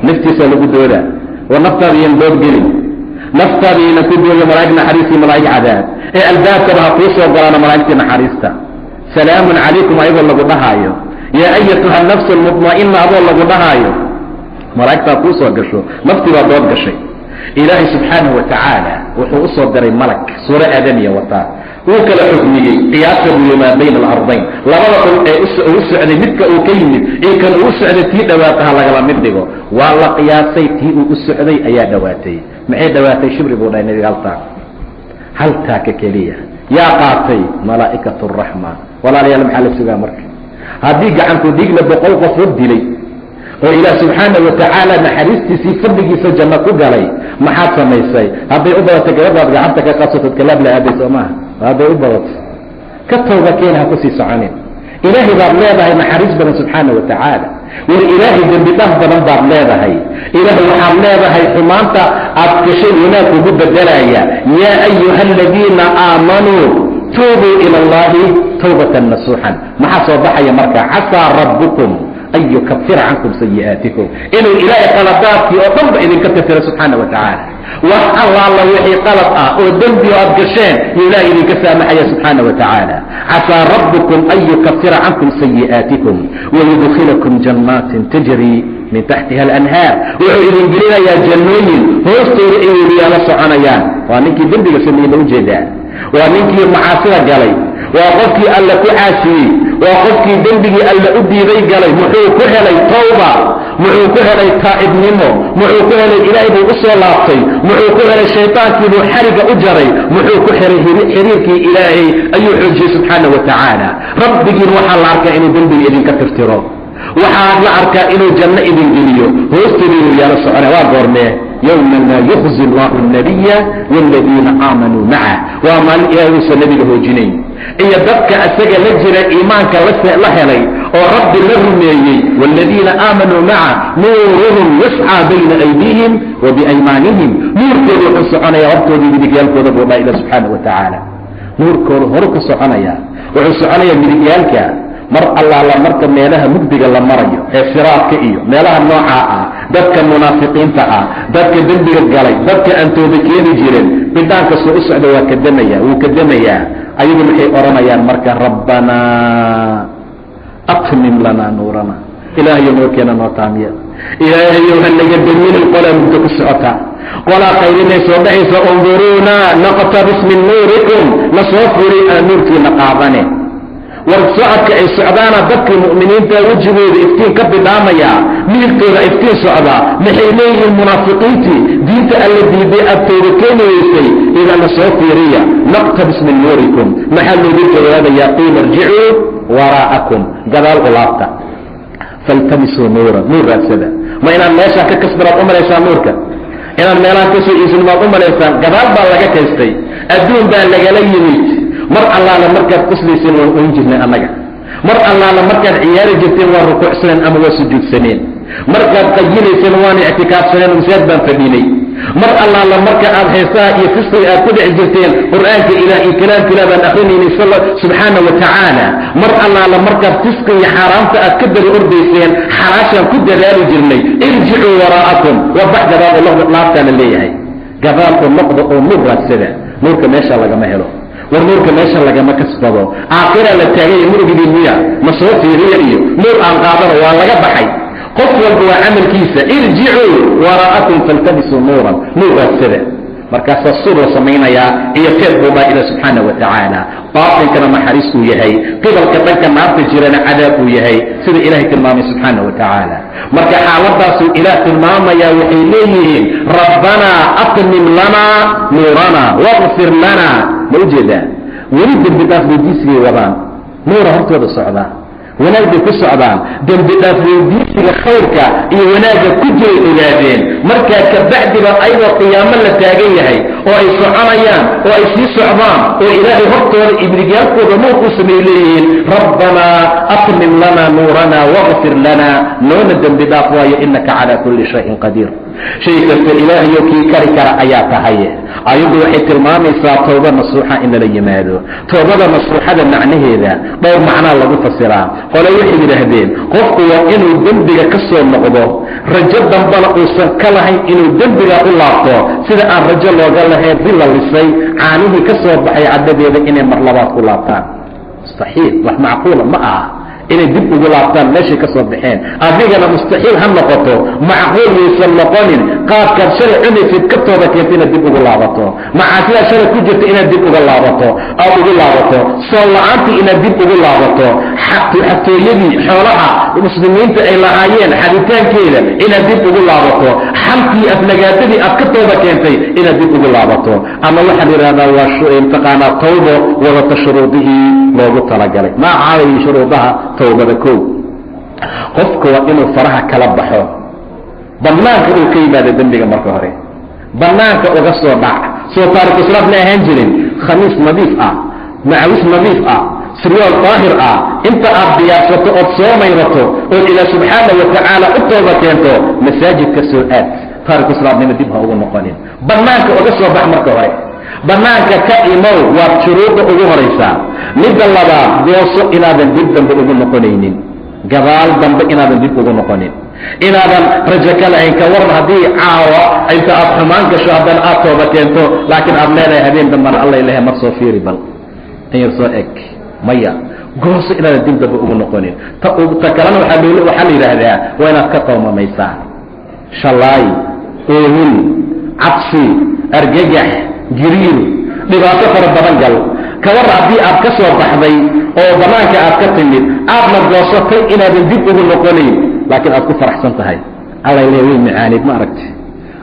naftiisa lagu doodaa. war naftaada iyan doodgelin, naftaada iyana ku dooya malaa'ig naxariis iyo malaa'ig cadaab. ee albaabkaba ha kuu soo galaana malaa'igtii naxariista. salaamun calaykum ayadoo lagu dhahaayo, yaa ayatuha nafsu almudma'ina adoo lagu dhahaayo, malaa'igtaa kuu soo gasho, naftii baa dood gashay. ilaahay subxaanahu wa tacaala wuxuu u soo diray malag suuro aadamiya wataa, wuu kala xukmiyey qiyaasa buuyo maa bayna alardayn. labada dhul ee ugu socday midka uu ka yimid iyo kan uu u socday tii dhawaataha lagala mid dhigo. waa la qiyaasay, tii uu u socday ayaa dhawaatay. maxay dhawaatay? shibri buu dhahay nebiga, haltaa ka keliya. yaa qaatay? malaa'ikatu raxma. walaalayaal maxaa la sugaa marka? haddii gacanku dhiigla 100 qofood dilay oo ilaah subxaanahu wa tacaala naxariistiisii fadligiisa janno ku galay, maxaad samaysay? hadday u badato gabadhaad gacanta ka qabsatod kalaab la aaday soo maaha. hadday u badato ka tooba keena, ha ku sii soconin. ilaahay baad leedahay naxariis badan subxaana wa tacaala. war ilaahay dembi dhaaf badan baad leedahay. ilaahay waxaad leedahay xumaanta aad gashay wanaag ugu bedelaya. yaa ayuha aladiina aamanuu tuubuu ila allahi tawbatan nasuuxan. maxaa soo baxaya marka? casaa rabbukum an yukafira cankum sayi'aatikum, inuu ilaahay qaladaadkii oo dhan ba idinka tirtiro subxaana wa tacaala. wax allaala wixii qalad ah oo dembi oo aad gasheen iyo ilaahay idinka saamaxaya subxaana wa tacaala. casaa rabbukum an yukafira cankum sayi'aatikum wayudkhilakum jannaatin tajrii min taxtiha alanhaar. wuxuu idin gelinayaa jannooyin hoostooda ay weliyaala soconayaan. waa ninkii dembiga sameeyey ma ujeedaa? waa ninkii macaasida galay, waa qofkii alla ku caasiyey, waa qofkii dembigii alla u diiday galay. muxuu ku helay tawba, muxuu ku helay taa'ibnimo, muxuu ku helay ilaahay buu u soo laabtay, muxuu ku helay shaytaankii buu xariga u jaray, muxuu ku helay xiriirkii ilaahay ayuu xoojiyey subxaana wa tacaala. rabbigiin waxaa la arkaa inuu dembiga idinka tirtiro, waxaa la arkaa inuu janno idin geliyo, hoosteediinu yaala socona. waa goormee? yowma laa yukhzi allahu alnabiya waaladiina aamanuu macah. waa maalin ilaahay uusan nebiga hoojinayn iyo dadka isaga la jira iimaanka la helay oo rabbi la rumeeyey. waaladiina aamanuu maca nuuruhum yascaa bayna aydiihim wa biaymaanihim. nuurkooda wuxuu soconayaa hortoodii midigyaalkooda buu dhaha ila subxaana wa tacaala. nuurkooda horu ka soconaya, wuxuu soconayaa midigyaalka mar allaala marka meelaha mugdiga la marayo ee siraadka iyo meelaha noocaa ah, dadka munaafiqiinta ah, dadka dembiga galay, dadka aan tooba keeni jirin, bidhaanka soo u socda waa kadamayaa, wuu kadamayaa. ayagu maxay odhanayaan marka? rabbanaa atmim lanaa nuurana, ilaahayo nuurkeena noo taamiya, ilaahayo ha naga daminin. qolaa mugdo ku socota, qolaa qaylinay soo dhahaysa unduruunaa naqtabis min nuurikum, na soo furi aan nuurkiina qaadane. war socodka ay socdaana dadkii mu'miniinta wejigooda iftiin ka bidhaamayaa, miirtooda iftiin socdaa. maxay leeyihiin munaafiqiintii? diinta alla diiday aad tooba keeni weysay, idana soo fiiriya, naqtabis min nuurikum. maxaa loogu jawaabayaa? qiila irjicuu waraa'akum, gadaal u laabta, faltamisuu nuuran, nuur raadsada. ma inaad meeshaa ka kasbanaad u malaysaan nuurka? inaad meelaha ka soo iisin maad u malaysaan? gadaal baa laga kaystay, adduun baa lagala yimid. mar allaala markaad quslayseen waan oyn jirnay annaga, mar allaala markaad ciyaari jirteen waan rukuucsaneen ama waa sujuudsaneen, markaad qayilayseen waan ictikaafsaneen, masaajid baan fadhinay. mar allaala marka aad heesaha iyo fisqiga aad ku dhici jirteen, qur'aanka ilaah iyo kalaamka ilaah baan akrinaynay subxaana wa tacaala. mar allaala markaad fisqi iyo xaaraamta aad ka daba ordayseen, xalaashaan ku dadaali jirnay. irjicuu waraa'akum, wabax gadaal oo laabtaa la leeyahay, gadaal oo noqda oo nuur raadsada. nuurka meesha lagama helo, war nuurka meesha lagama kasbado. aakhira la taagaya murugidii miya ma soo fiiriya iyo nuur aan qaadano waa laga baxay. qof walba waa camalkiisa. irjicuu waraa'akum faltabisuu nuuran, nuur raadsada. markaasaa sur la samaynayaa iyo teed buu dhaha ila subxaana wa tacaala. baatinkana naxariis uu yahay, qibalka dhanka naarta jirana cadaab uu yahay, sida ilaahay tilmaamay subxaana wa tacaala. marka xaaladaasuu ilaah tilmaamayaa. waxay leeyihiin rabbanaa atmim lanaa nuurana waqfir lana. ma ujeedaa? weli dembi dhaaf weydiisigay wadaan, nuura hortooda socdaa, wanaag bay ku socdaan. dembi dhaaf weydiisiga khayrka iyo wanaagga ku jiray ogaadeen. markaa kabacdiba ayagoo qiyaamo la taagan yahay oo ay soconayaan oo ay sii socdaan oo ilaahay hortooda ibrigyaalkooda nuur u samay leeyihiin rabbanaa atmim lanaa nuurana waqfir lana. noona dembi dhaaf waayo inaka calaa kulli shayin qadiir. shay kasta ilaahayo kii kari kara ayaa tahay. ayaddu waxay tilmaamaysaa tooba nasuuxa in lala yimaado. toobada nasuuxada macnaheeda dhowr macnaa lagu fasiraa. qole waxay yidhaahdeen qofku waa inuu dembiga ka soo noqdo, rajo dambana uusan ka lahayn inuu dembiga u laabto, sida aan rajo looga lahayn di la lisay caanihii ka soo baxay caddadeeda inay mar labaad ku laabtaan. mustaxiil, wax macquula ma aha inay dib ugu laabtaan meeshay ka soo baxeen. adigana mustaxiil ha noqoto, macquul waysan noqonin. qaabkaad shalay cunaysid ka tooba keenta inaad dib ugu laabato, macaasidaa shalay ku jirta inaad dib uga laabato, aad ugu laabato, soo la-aantii inaad dib ugu laabato, xatooyadii xoolaha muslimiinta ay lahaayeen xaditaankeeda inaad dib ugu laabato, xalkii afnagaadadii aad ka tooba keentay inaad dib ugu laabato. ama waxaa la yidhahdaa waa taqaanaa tawbo wadata shuruudihii loogu talagalay. maa caawayay shuruudaha tawbada? kow, qofka waa inuu faraha kala baxo, bannaanka uu ka yimaado dembiga marka hore, bannaanka uga soo dhac. soo taariku islaam ma ahaan jirin khamiis nadiif ah, macawis nadiif ah, sirwaal daahir ah, inta aad diyaarsato ood soo mayrato ood ilaa subxaana wa tacaala u tooba keento, masaajidka soo aad. taariku islaamnima dib ha ugu noqonin, bannaanka uga soo bax marka hore, bannaanka ka imow. waad shuruudda ugu horaysaa. midda labaad, gooso inaadan dib dambe ugu noqonaynin, gadaal dambe inaadan dib ugu noqonin, inaadan rajo ka lahayn. ka waran haddii caawa inta aad xumaan gasho haddana aad tooba keento, laakiin aad leedahay habeen dambana alla ilahay mar soo fiiri bal in yar soo eg. maya, gooso inaadan dib dambe ugu noqonin. ta kalena waxaa la yidhaahdaa waa inaad ka qowmamaysaa. shalaay, oohin, cabsi, argagax, giriir, dhibaato fara badan gal ka war haddii aad ka soo baxday oo banaanka aad ka timid aadna goosatay inaadan dib ugu noqonayn laakiin aad ku faraxsan tahay alla ilahay way macaanid ma aragtay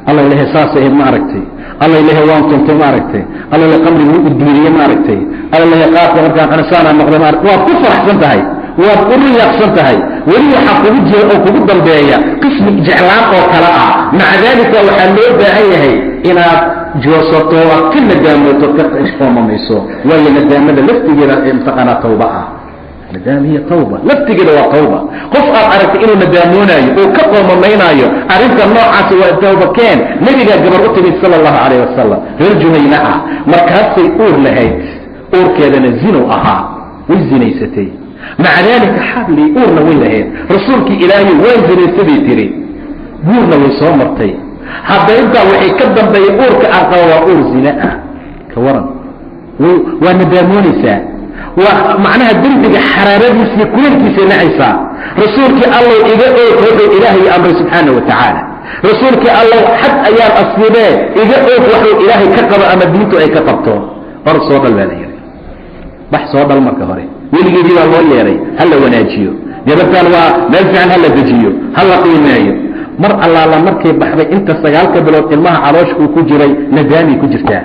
alla ilahay saas ahayd ma aragtay alla ilahay waan tuntay ma aragtay alla ilahay qamrigu u duuriyey ma aragtay alla ilahay qaadka markaan qanisaana noqday ma aragtay waad ku faraxsan tahay waad u riyaaqsan tahay weli waxaa kugu jira oo kugu dambeeya qismi jeclaan oo kale ah maca daalika waxaa loo baahan yahay inaad joosato aad ka nadaamooto ka ishqoomamayso waayo nadaamada laftigeeda ee mtaqaanaa tawba ah nadaam hiya tawba laftigeeda waa tawba qof aad aragtay inuu nadaamoonaayo oo ka qoomamaynaayo arrinta noocaasi waa tawba keen nebigaa gabar u timid sala allahu calayh wasalam reer juhayna ah markaasay uur lahayd uurkeedana zinow ahaa way zinaysatay maca daalika xabli uurna way lahayd rasuulkii ilaahay waan zinaysaday tiri guurna way soo martay hadda intaa waxay ka dambeeyey uurka aan qaba waa uur zina ah ka waran waa nadaamoonaysaa waa macnaha dembiga xaraaradiisa iyo kuleelkiisay nacaysaa rasuulkii allow iga oog wuxuu ilaahay amray subxaana wa tacaala rasuulkii allow xad ayaan asibee iga oog waxuu ilaahay ka qabo ama diintu ay ka qabto hor soo dhal baa la yidhi bax soo dhal marka hore weligeedii baa loo yeeray ha la wanaajiyo gabartaan waa meel fiican ha la dejiyo ha la qiimeeyo mar allaala markay baxday inta 9 bilood ilmaha caloosh uu ku jiray nadaamay ku jirtaa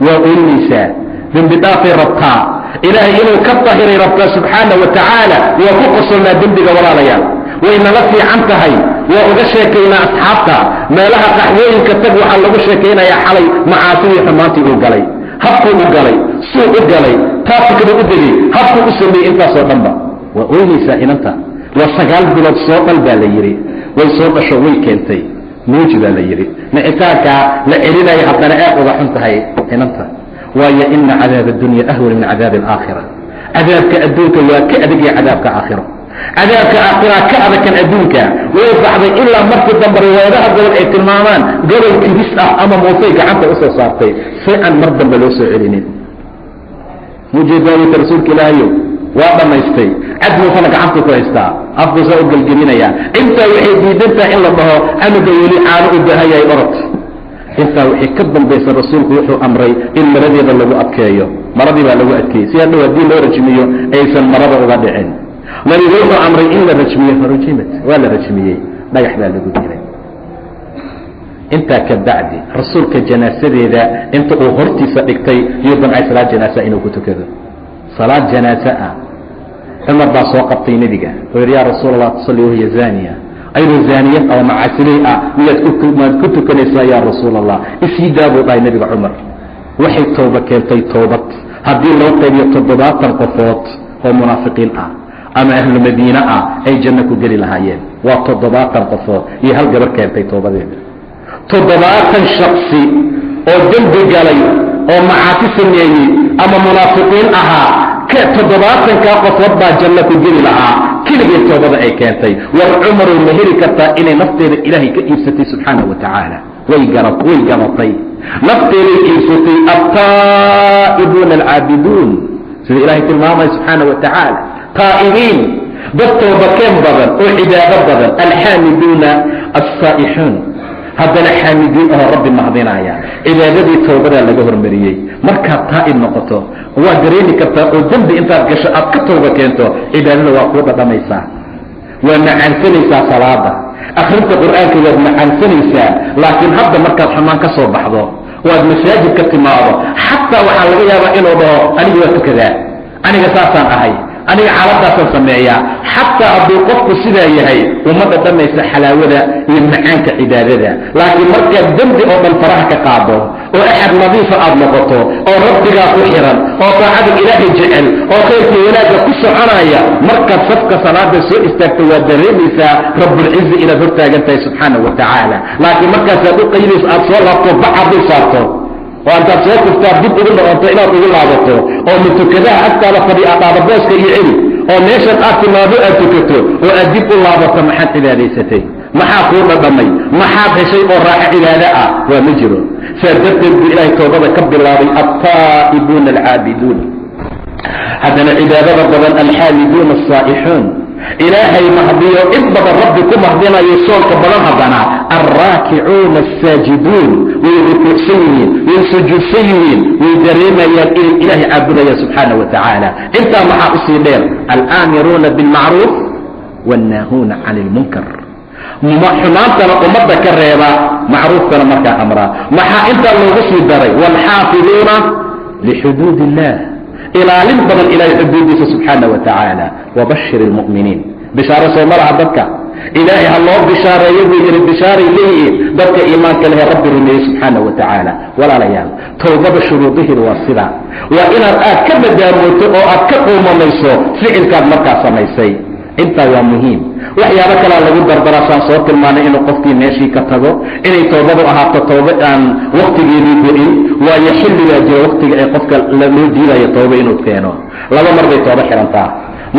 waa ooynaysaa dembi dhaafay rabtaa ilaahay inuu ka tahiray rabtaa subxaana wa tacaala waa ku qosolnaa dembiga walaalayaal waynala fiican tahay waa uga sheekaynaa asxaabta meelaha qaxwooyinka tag waxaa lagu sheekaynayaa xalay macaasidii xumaantii uu galay habkuu u galay suu u galay taafikada u degay habkuu u sameeyey intaasoo dhanba waa ooynaysaa inanta waa 9 bilood soo dhal baa la yidhi way soo dhasho way keentay muuji baa la yidhi nicitaankaa la celinaya haddana aad uga xun tahay inanta waayo ina cadaaba addunya ahwan min cadaabi alaakhira cadaabka adduunka waa ka adagaya cadaabka aakhiro cadaabka aakhira ka adagkan adduunka way baxday ilaa markii dambe riwaayadaha gobol ay tilmaamaan gobol kibis ah ama muusay gacanta u soo saartay si aan mar dambe loo soo celinin mujeedaawita rasuulka ilaahayow waa dhammaystay cadmuusana gacantuu ku haystaa afkuusaa u gelgelinayaa intaa waxay diidantahay in la dhaho canuga weli caano u baahayahay orod intaa waxay ka dambaysa rasuulku wuxuu amray in maradeeda lagu adkeeyo maradii baa lagu adkeeyey si hadhow haddii loo rajmiyo aysan marada uga dhicin nabigu wuxuu amray in la rajmiyo farujimad waa la rajmiyey dhagax baa lagu dilay intaa ka bacdi rasuulka janaasadeeda inta uu hortiisa dhigtay iyo damcay salaad janaasa inuu ku tukado salaad janaasa ah cumar baa soo qabtay nebiga oo yidhi yaa rasuul allah tusalli wahiya zaaniya ayadoo zaaniyad oo macaasiley ah miyaad ku tukanaysaa yaa rasuul allah isii daa buu dhahay nebiga cumar waxay tooba keentay toobad haddii loo qaybiyo 70 qofood oo munaafiqiin ah ama ahlu madiine ah ay janno ku geli lahaayeen waa 70 qofood iyo hal gabar keentay toobadeeda 70 shaksi oo dembi galay oo macaasi sameeyey ama munaafiqiin ahaa 70kaa qofood baa janno ku geli lahaa keligii toobada ay keentay war cumarow ma heli kartaa inay nafteeda ilaahay ka iibsatay subxaana wa tacaala way gabatay nafteeday iibsatay attaa'ibuuna alcaabiduun sida ilaahay tilmaamaya subxaana wa tacaala taa'ibiin dad toobakeen badan oo cibaado badan alxaamiduuna alsaa'ixuun haddana xaamidiin oo rabbi mahdinaya cibaadadii toobadaa laga hormariyey markaad taa'ib noqoto waad dareemi kartaa oo dembi intaad gasho aad ka tooba keento cibaadada waa kuu dhadhamaysaa waa macaansanaysaa salaada akhrinta qur'aanka waad macaansanaysaa laakiin hadda markaad xumaan ka soo baxdo waad masaajid ka timaado xataa waxaa laga yaabaa inuu dhaho aniga waa tukadaa aniga saasaan ahay aniga xaaladaasaan sameeyaa xataa hadduu qofku sidaa yahay uma dhadhamaysa xalaawada iyo macaanka cibaadada laakiin markaad dembi oo dhan faraha ka qaado oo axad nadiifa aad noqoto oo rabbigaa ku xiran oo daacada ilaahay jecel oo khayrkii wanaagga ku soconaya markaad safka salaada soo istaagto waad dareemaysaa rabbulcizi inaad hortaagan tahay subxaana wa tacaala laakiin markaasaad u qaydayso aad soo laabto bacaad dul saarto oo intaad soo kuftaa dib ugu noqonto inaad ugu laabato oo mutukadaha agtaada fadhi aad dhaada booska iyo celi oo meeshaad aad timaado aad tukato oo aad dib u laabato maxaad cibaadaysatay maxaa kuu dhadhamay maxaad heshay oo raaxo cibaado ah waa ma jiro saa darteed buu ilaahay toobada ka bilaabay altaa'ibuuna alcaabiduun haddana cibaadada badan alxaamiduuna alsaa'ixuun ilaahay mahdiyo in badan rabbi ku mahdinayo soolka badan haddana alraakicuuna asaajiduun way rukuucsan yihiin way sujuudsan yihiin way dareemayaan inay ilaahay caabudaya subxaana wa tacaala. intaa maxaa usii dheer alaamiruuna bilmacruuf wannaahuuna cani ilmunkar, xumaantana ummadda ka reeba, macruufkana markaa amraa. maxaa intaa loogu sii daray waalxaafiduuna lixuduud illah, ilaalin badan ilaahay xuduudiisa subxaana wa tacaala. wabashir ilmu'miniin, bishaaro soo malaha dadka ilaahay ha loo bishaareeyo buu yidhi, bishaaray leeyihiin dadka iimaanka lehe rabbi rumeeyey subxaana wa tacaala. walaalayaal, towbada shuruudihiidu waa sidaa, waa inaad aad ka madaamooto oo aad ka quumamayso ficilkaad markaa samaysay. intaa waa muhiim. waxyaabo kalaa lagu dardaraasaan soo tilmaanay inuu qofkii meeshii ka tago, inay toobadu ahaato tooba aan waktigeedii go-in, waayo xilligaa jira waktiga ee qofka loo diidayo tooba inuu keeno. laba mar bay tooba xihantaa,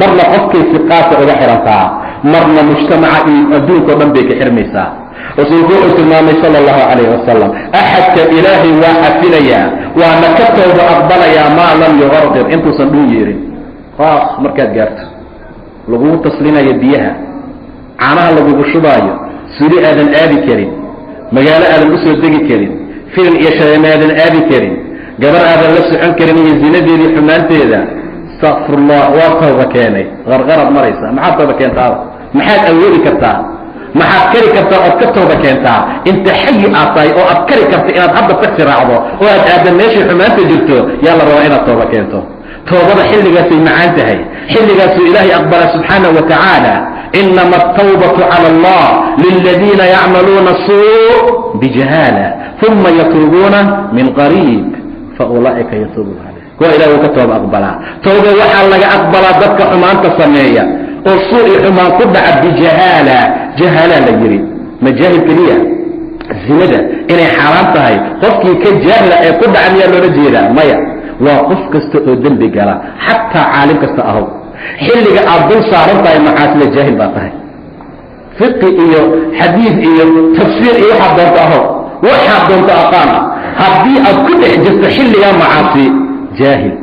marna qofkay siqaasa uga xihantaa, marna mujtamaca iyo adduunka o dhan bay ka xirmaysaa. rasuulku wuxuu tilmaamay sala allahu calayhi wasalam, axadka ilaahay waa xafinayaa waana ka tooba aqbalayaa maa lam yuqarqir, intuusan dhuu yeerin. markaad gaarto lagugu taslinayo biyaha, caanaha lagugu shubaayo, suli aadan aadi karin, magaalo aadan u soo degi karin, filim iyo shareeme aadan aadi karin, gabar aadan la socon karin iyo zinadeedii xumaanteeda. astaqfirullah, waa tooba keenay, qarqaraad maraysa. maxaad tooba keentaada? maxaad awoodi kartaa? maxaad kari kartaa ood ka tooba keentaa? inta xayi aad tahay oo aad kari karta inaad hadda taksi raacdo oo aad aadan meeshii xumaanta jirto, yaa la rabaa inaad tooba keento. toobada xilligaasay macaan tahay, xilligaasuu ilaahay aqbala subxaana wa tacaala. inama atawbatu cala allah liladiina yacmaluuna suu bijahaala uma yatuubuuna min qariib faulaa'ika yatuubuuna calayh. kuwa ilahay uu ka tooba aqbalaa. tooba waxaa laga aqbalaa dadka xumaanta sameeya oo suu iyo xumaan ku dhaca bijahaala. jahaalaa la yidhi, ma jaahil keliya zinada inay xaaraan tahay qofkii ka jaahila ee ku dhaca miyaa loola jeedaa? maya, waa qof kasta oo dembi gala, xataa caalim kasta ahow. xilliga aad dul saaran tahay macaasila jaahil baa tahay. fiqi iyo xadiid iyo tafsiir iyo waxaad doonto ahow, waxaad doonto aqaana. haddii aad ku dhex jirto xilligaa macaasi, jaahil,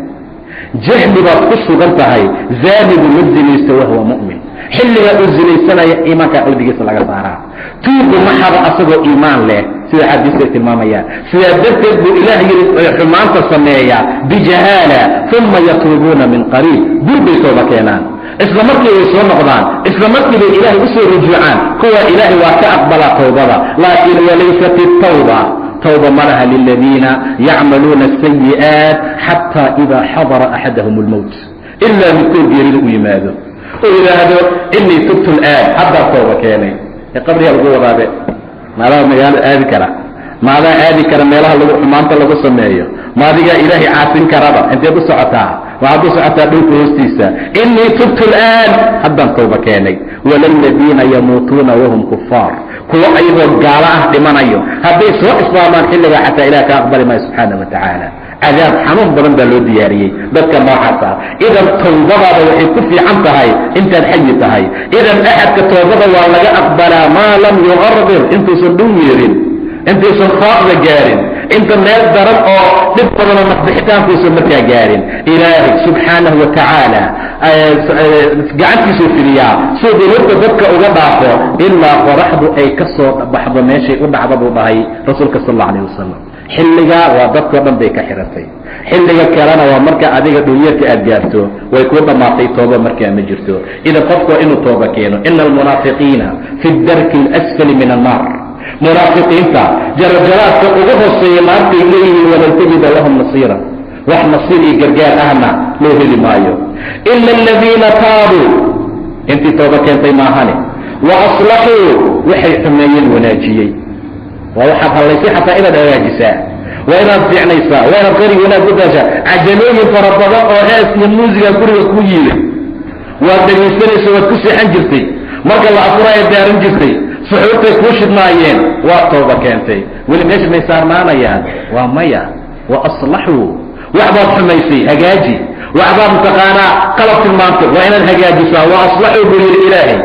jahli baad ku sugan tahay. zaanigu ma zinaysto wahuwa mu'min, xilligaa uu zinaysanaya iimaankaa qalbigiisa laga saaraa. tuugu ma xaba asagoo iimaan leh, sida xadiiskay tilmaamayaan. sidaa darteed buu ilaah yidhi xumaanta sameeya bijahaala uma yatuubuuna min qariib, dur bay tooba keenaan, isla markii way soo noqdaan, isla markii bay ilaahay u soo rujuucaan. kuwa ilaahay waa ka aqbalaa towbada. laakiin walaysat itawba, towba ma laha liladiina yacmaluuna asayi'aat xataa idaa xadara axadahum almowt, ilaa midkood geerida u yimaado oo yidhaahdo inii tubtu laan, haddaa tooba keenay. qabrigaa lagu wadaabe, maadaa magaalo aadi kara, maadaa aadi kara meelaha lagu xumaanta lagu sameeyo, maadigaa ilaahay caasin karaba. inteed u socotaa? waxaad u socotaa dhulka hoostiisa. inii tubtu laan, haddaan tooba keenay. walaladiina yamuutuuna wahum kufaar, kuwa ayagoo gaalo ah dhimanayo, hadday soo islaamaan xilligaa xataa ilaah ka aqbali maayo subxaana wa tacaala. cadaab xanuun badan baa loo diyaariyey dadka noocaas ah. idan towbadaada waxay ku fiican tahay intaad xayi tahay. idan axadka toobada waa laga aqbalaa maa lam yuqarqir, intuusan dhul yeerin, intaysan faaqda gaarin, inta meel daran oo dhib badanoo nafbixitaankuusan markaa gaarin. ilaahay subxaanahu wa tacaala gacantiisuu fidiyaa suu dunuubta dadka uga dhaafo ilaa qoraxdu ay ka soo baxdo meeshay u dhacda buu dhahay rasuulka sal alla alayh wasalam. xilligaa waa dadkao dhan bay ka xirantay. xilliga kalena waa marka adiga dhunyarka aad gaarto way kuu dhammaatay tooba markaa ma jirto. idan qofku waa inuu tooba keeno. ina almunaafiqiina fi darki alasfali min annaar, munaafiqiinta jarajaraadka ugu hooseeya naartay leeyihiin, walan tajida lahum nasiira, wax nasiir iyo gargaar ahna loo heli maayo. ila aladiina taabuu, intii tooba keentay maahane, wa aslaxuu, waxay xumeeyeen wanaajiyey. waa waxaad hallaysay xataa inaad hagaajisaa, waa inaad fiicnaysaa, waa inaad qari wanaag ku daashaa. cajalooyin fara badan oo hees iyo muusiga guriga ku yiilay waad dhegaysanayso, waad ku seexan jirtay, marka la afuraya daaran jirtay, suxuurtay kuu shidnaayeen, waa tooba keentay. weli meesha may saarnaanayaan? waa maya. wa aslaxuu, waxbaad xumaysay, hagaaji. waxbaad mataqaanaa qalab tilmaantay, waa inaad hagaajisaa. wa aslaxuu buu yidhi ilaahay.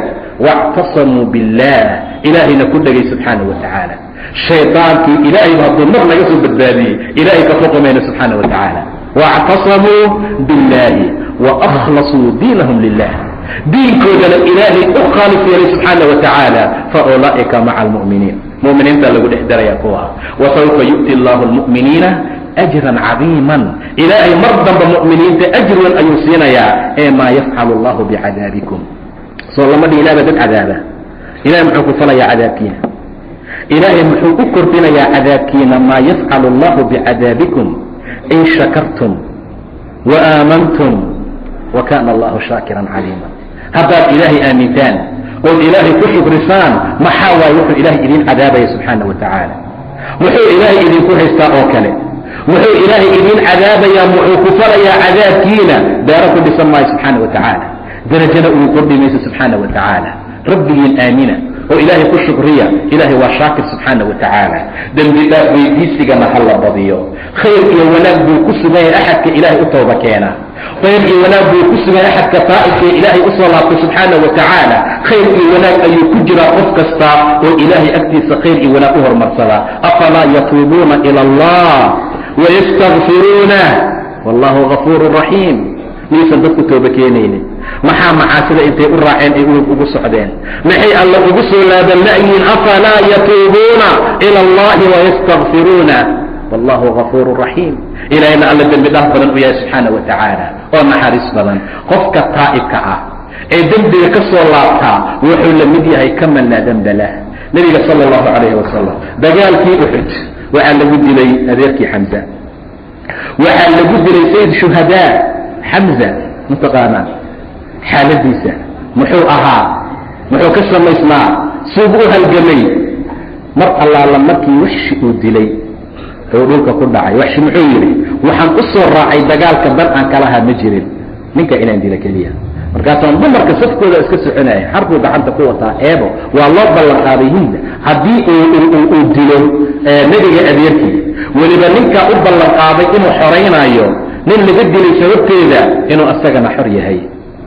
waactasamuu billaah, ilaahayna ku dhegay subxaana wa tacaala. shaydaankii ilaahayba hadduu mar naga soo badbaadiyey, ilaahay ka foqamayna subxaana wa tacaala. waactasamuu billaahi wa akhlasuu diinahum lilah, diinkoodana ilaahay u khaalis yeelay subxaana wa tacaala. fa ulaa'ika maca almu'miniin, mu'miniinta lagu dhex daraya kuwa wasawfa yu'ti allahu almu'miniina ajran cadiiman ilaahay mar damba mu'miniinta ajran ayuu siinayaa ee maa yafcalu allahu bicadaabikum soo lama dhihi ilaah baa dad cadaaba ilahay muxuu ku falayaa cadaabkiina ilaahay muxuu u kordhinayaa cadaabkiina maa yafcalu allahu bicadaabikum in shakartum wa aamantum wa kaana allahu shaakiran caliima haddaad ilaahay aamintaan ood ilaahay ku shukrisaan maxaa waaye wuxuu ilaahay idiin cadaabaya subxaana wa tacaala muxuu ilaahay idinku haystaa oo kale wuxuu ilaahay idiin cadaabayaa muxuu ku falayaa cadaabkiina daaro ku dhisan maayo subxaana wa tacaala darajana ugu kordhi mayso subxaana wa tacaala rabbigiin aamina oo ilaahay ku shukriya ilaahay waa shaakir subxaana wa tacaala dembi dhaaf weydiisigana ha la badiyo khayr iyo wanaag buu ku sugan yahay axadka ilaahay u tooba keena khayr iyo wanaag buu ku sugan yahay axadka taa'ibka ee ilaahay usoo laabtay subxaana wa tacaala khayr iyo wanaag ayuu ku jiraa qof kasta oo ilaahay agtiisa khayr iyo wanaag u hormarsada afalaa yatuubuuna ila allah wayastakfiruuna wallahu gafuuru raxiim miyaysan dadku tooba keenaynin maxaa macaasida intay u raaceen ay ugu socdeen maxay alla ugu soo laaban la'yiin afalaa yatuubuuna ila allahi wayastakfiruuna wallahu gafuuru raxiim ilaahayna alla dembi dhaaf badan u yahay subxaana wa tacaala oo naxariis badan qofka taa'ibka ah ee dembiga ka soo laabtaa wuxuu la mid yahay kaman laa demba lah nebiga sala allahu calayhi wasalam dagaalkii uxud waxaa lagu dilay adeerkii xamza waxaa lagu dilay sayid shuhadaa xamza mataqaanaa xaaladiisa muxuu ahaa muxuu ka samaysnaa suugu u halgamay mar allaala markii waxshi uu dilay oo dhulka ku dhacay waxshi muxuu yidhi waxaan u soo raacay dagaalka dan aan kalahaa ma jirin ninka inaan dila keliya markaasaan dumarka safkooda iska soconaya xarbuu gacanta ku wataa eebo waa loo ballan qaaday hinda haddii uu dilo nebiga adeerkii weliba ninkaa u ballan qaaday inuu xoraynaayo nin laga dilay sababteeda inuu asagana xor yahay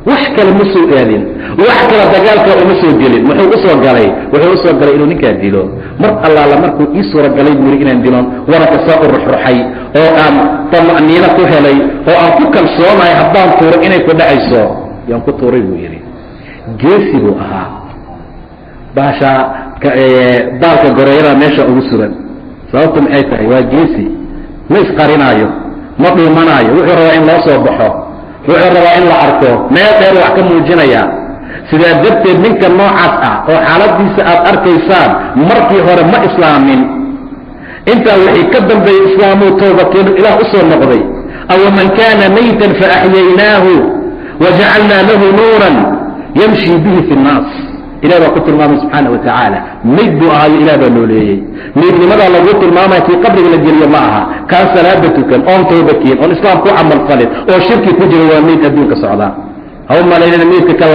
wax kale ma soo aadin wax kale dagaalka uma soo gelin wuxuu usoo galay inuu ninkaa dilo mar allaala markuu ii suuragalay buu yidhi inaan dilon waranka saa u ruxruxay oo aan tama'niino ku helay oo aan ku kalsoonahay haddaan tuuro inay ku dhacayso yaan ku tuuray buu yidhi geesi buu ahaa baasha daalka goreeyada meesha ugu sugan sababtu maxay tahay waa geesi ma isqarinaayo ma dhuumanaayo wuxuu rabaa in loo soo baxo wuxuu rabaa in la arko meel dheer wax ka muujinaya sidaa darteed ninka noocaas ah oo xaaladiisa aad arkaysaan markii hore ma islaamin intaa wixii ka dambeeyey islaamuu toobakeenu ilaah u soo noqday awaman kaana maytan faaxyaynaahu wajacalnaa lahu nuuran yamshi bihi fi nnaas ilah baa ku tilmaamay subxaana wa tacaala mayd buu ahaayo ilah baa nooleeyey maydnimadaa lagu tilmaamaya kii qabriga la geliyo ma aha kaan salaada tukan oon toobakeen oon islaam ku camal falin oo shirki ku jira waa mayd adduunka socdaa ha u malaynana maydka kan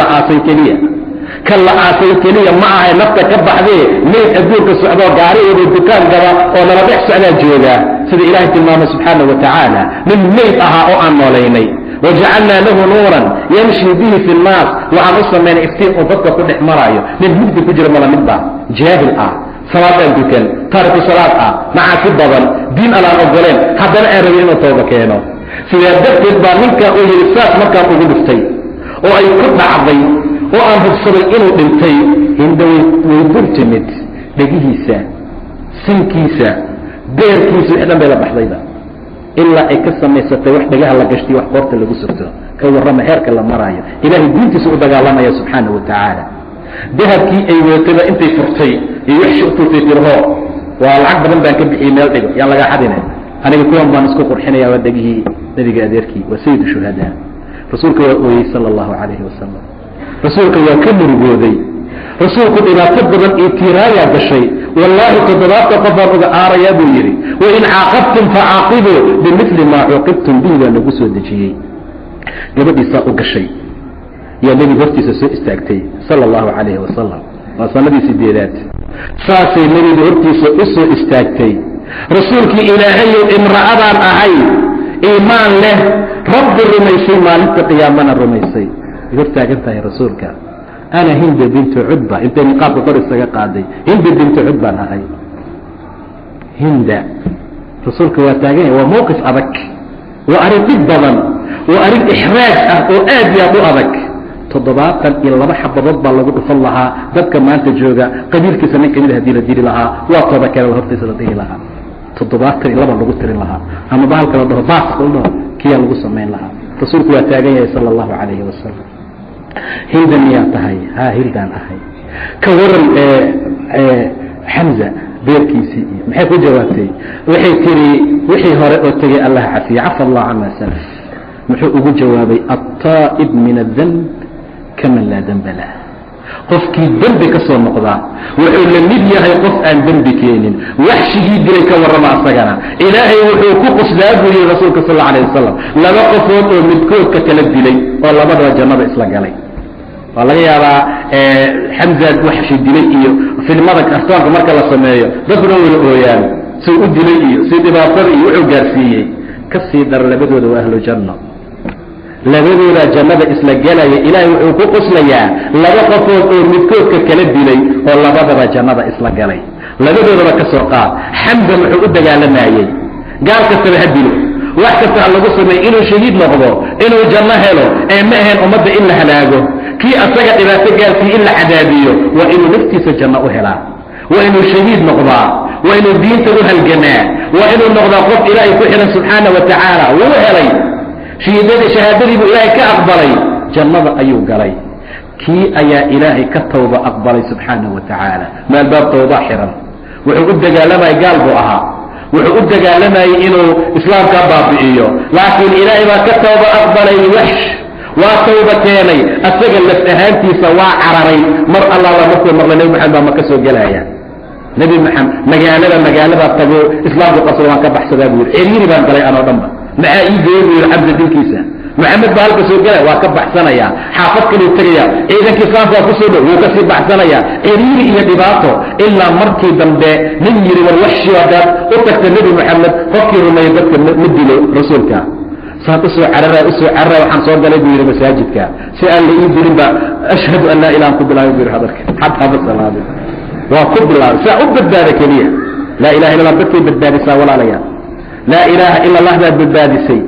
la aasay keliya ma ahay nafta ka baxdee mayd adduunka socdoo gaarigeedu dukaan gaba oo nala dhex socdaa joogaa sida ilahay tilmaamay subxaana wa tacaala nin mayd ahaa oo aan noolaynay wajacalnaa lahu nuuran yamshi bihi fi nnaas waxaan u samaynay iftiin uu dadka ku dhex maraayo nin mugdi ku jira mala midba jaahil ah salaadaan dukan taariku salaad ah macaasi badan diin alaan ogoleen haddana aan rabin inuu tooba keeno sidaa darteed baa ninkaa uu yidhi saas markaan ugu dhiftay oo ay ku dhacday oo aan hubsaday inuu dhintay hinda way dur timid dhegihiisa sinkiisa beerkiisa wixii dhan bay la baxdayba ilaa ay ka samaysatay wax dhagaha la gashtiy wax qoorta lagu sugto ka warrama heerka la maraayo ilaahay diintiisa u dagaalamaya subxaana wa tacaala dahabkii ay weetaba intay furtay iyo wixii u turtay tirho waa lacag badan baan ka bixiyey meel dhigo yaan lagaa xadine aniga kuwan baan isku qurxinaya waa dhegihii nebiga adeerkii waa sayid shuhadaa rasuulka waa ooyey sala allahu calayhi wasalam rasuulka waa ka murugooday rasuulku dhibaato badan iyo tiiraayaa gashay wallaahi 7 qofaan uga aarayaa buu yidhi wain caaqabtum facaaqibuu bimili maa cuuqibtum bihi baa lagu soo dejiyey gabadhiisaa u gashay yaa nebiga hortiisa soo istaagtay sala allahu calayhi wasalam waa sanadii 8aad saasay nebiga hortiisa u soo istaagtay rasuulkii ilaahayow imra'adaan ahay iimaan leh rabbi rumaysay maalinta qiyaamana rumaysay hor taagan tahay rasuulka ana hinda bintu cudba intay niqaabka kor isaga qaaday hinda bintu cudbaan ahay hinda rasuulka waa taagan yahay waa mowqif adag waa arrin dhib badan waa arrin ixraaj ah oo aad iyo aad u adag 72 xabadood baa lagu dhufan lahaa dadka maanta jooga qabiilkiisa nin kamid hadii la diri lahaa waa tooba kale hortiisa la dhihi lahaa 72 lagu tirin lahaa ama bahalka la dhaho baas oo kiya lagu sameyn lahaa rasuulku waa taagan yahay sallallahu alayhi wasallam hildan ya tahay hildan ahay ka waran Hamza beerkiisii maxay ku jawaabtay waxay tiri wixii hore oo tagay Allah cafiya afa Allah amma salaf muxuu ugu jawaabay at-ta'ib min adh-dhanb kama la dhanba lahu qofkii dambi ka soo noqda wuxuu la mid yahay qof aan dambi keenin waxshigii dilay ka warama asagana ilaahay wuxuu ku qosdaa buu rasuulka sallallahu alayhi wasallam laba qofood oo midkood ka kala dilay oo labadaba jannada isla galay waa laga yaabaa Hamza waxshi dilay iyo filmada kartoonka marka la sameeyo dadna way ooyaan soo u dilay iyo si dhibaato iyo wuxuu gaarsiiyay ka sii dar labadooda waa ahlu janno labadooda jannada isla galaya ilaahay wuxuu ku qoslayaa laba qofood oo midkood ka kala dilay oo labadaba jannada isla galay labadooda ka soo qaad Hamza wuxuu u dagaalamayay gaal kasta ha dilo wax kasta lagu sameeyo inuu shahiid noqdo inuu janno helo ee ma ahan ummadda in la halaago kii asaga dhibaato gaarsiin in la cadaabiyo waa inuu naftiisa janno u helaa waa inuu shahiid noqdaa waa inuu diinta u halgamaa waa inuu noqdaa qof ilaahay ku xiran subxaanahu wa tacaala wuu helay shahaadadii buu ilaahay ka aqbalay jannada ayuu galay kii ayaa ilaahay ka tawba aqbalay subxaanahu wa tacaala meel baab tawba xiran wuxuu u dagaalamay gaal buu ahaa wuxuu u dagaalamay inuu islaamka baabi'iyo laakiin ilaahay baa ka tawba aqbalay wahsh waa tawba keenay asaga laf ahaantiisa waa cararay mar Allah la markuu marlay nabi maxamed ma ka soo galaya nabi maxamed magaalada tago islaamka qasro waan ka baxsadaa buu xiriiri baan galay ana dhanba maxaa ii geeyay Hamza dilkiisa maxamed baa halka soo galay waa ka baxsanaya xaafad kale tagaya ciidankii islaamka ku soo dhow wuu ka sii baxsanaya xiriiri iyo dhibaato ilaa markii dambe nin yiri war wahshi wadaad u tagtay nabi maxamed qofkii rumeeyay dadka ma dilo rasuulka saad usoo carara waxaan soo galay buu yiri masaajidka si aan la ii dirin ba ashhadu an la ilaha illa allah bi hadalka hatta salaada waa ku bilaa saa u badbaada kaliya la ilaha illa allah dadkay badbaadisaa walaalayaal لا إله إلا الله باب بالبادسي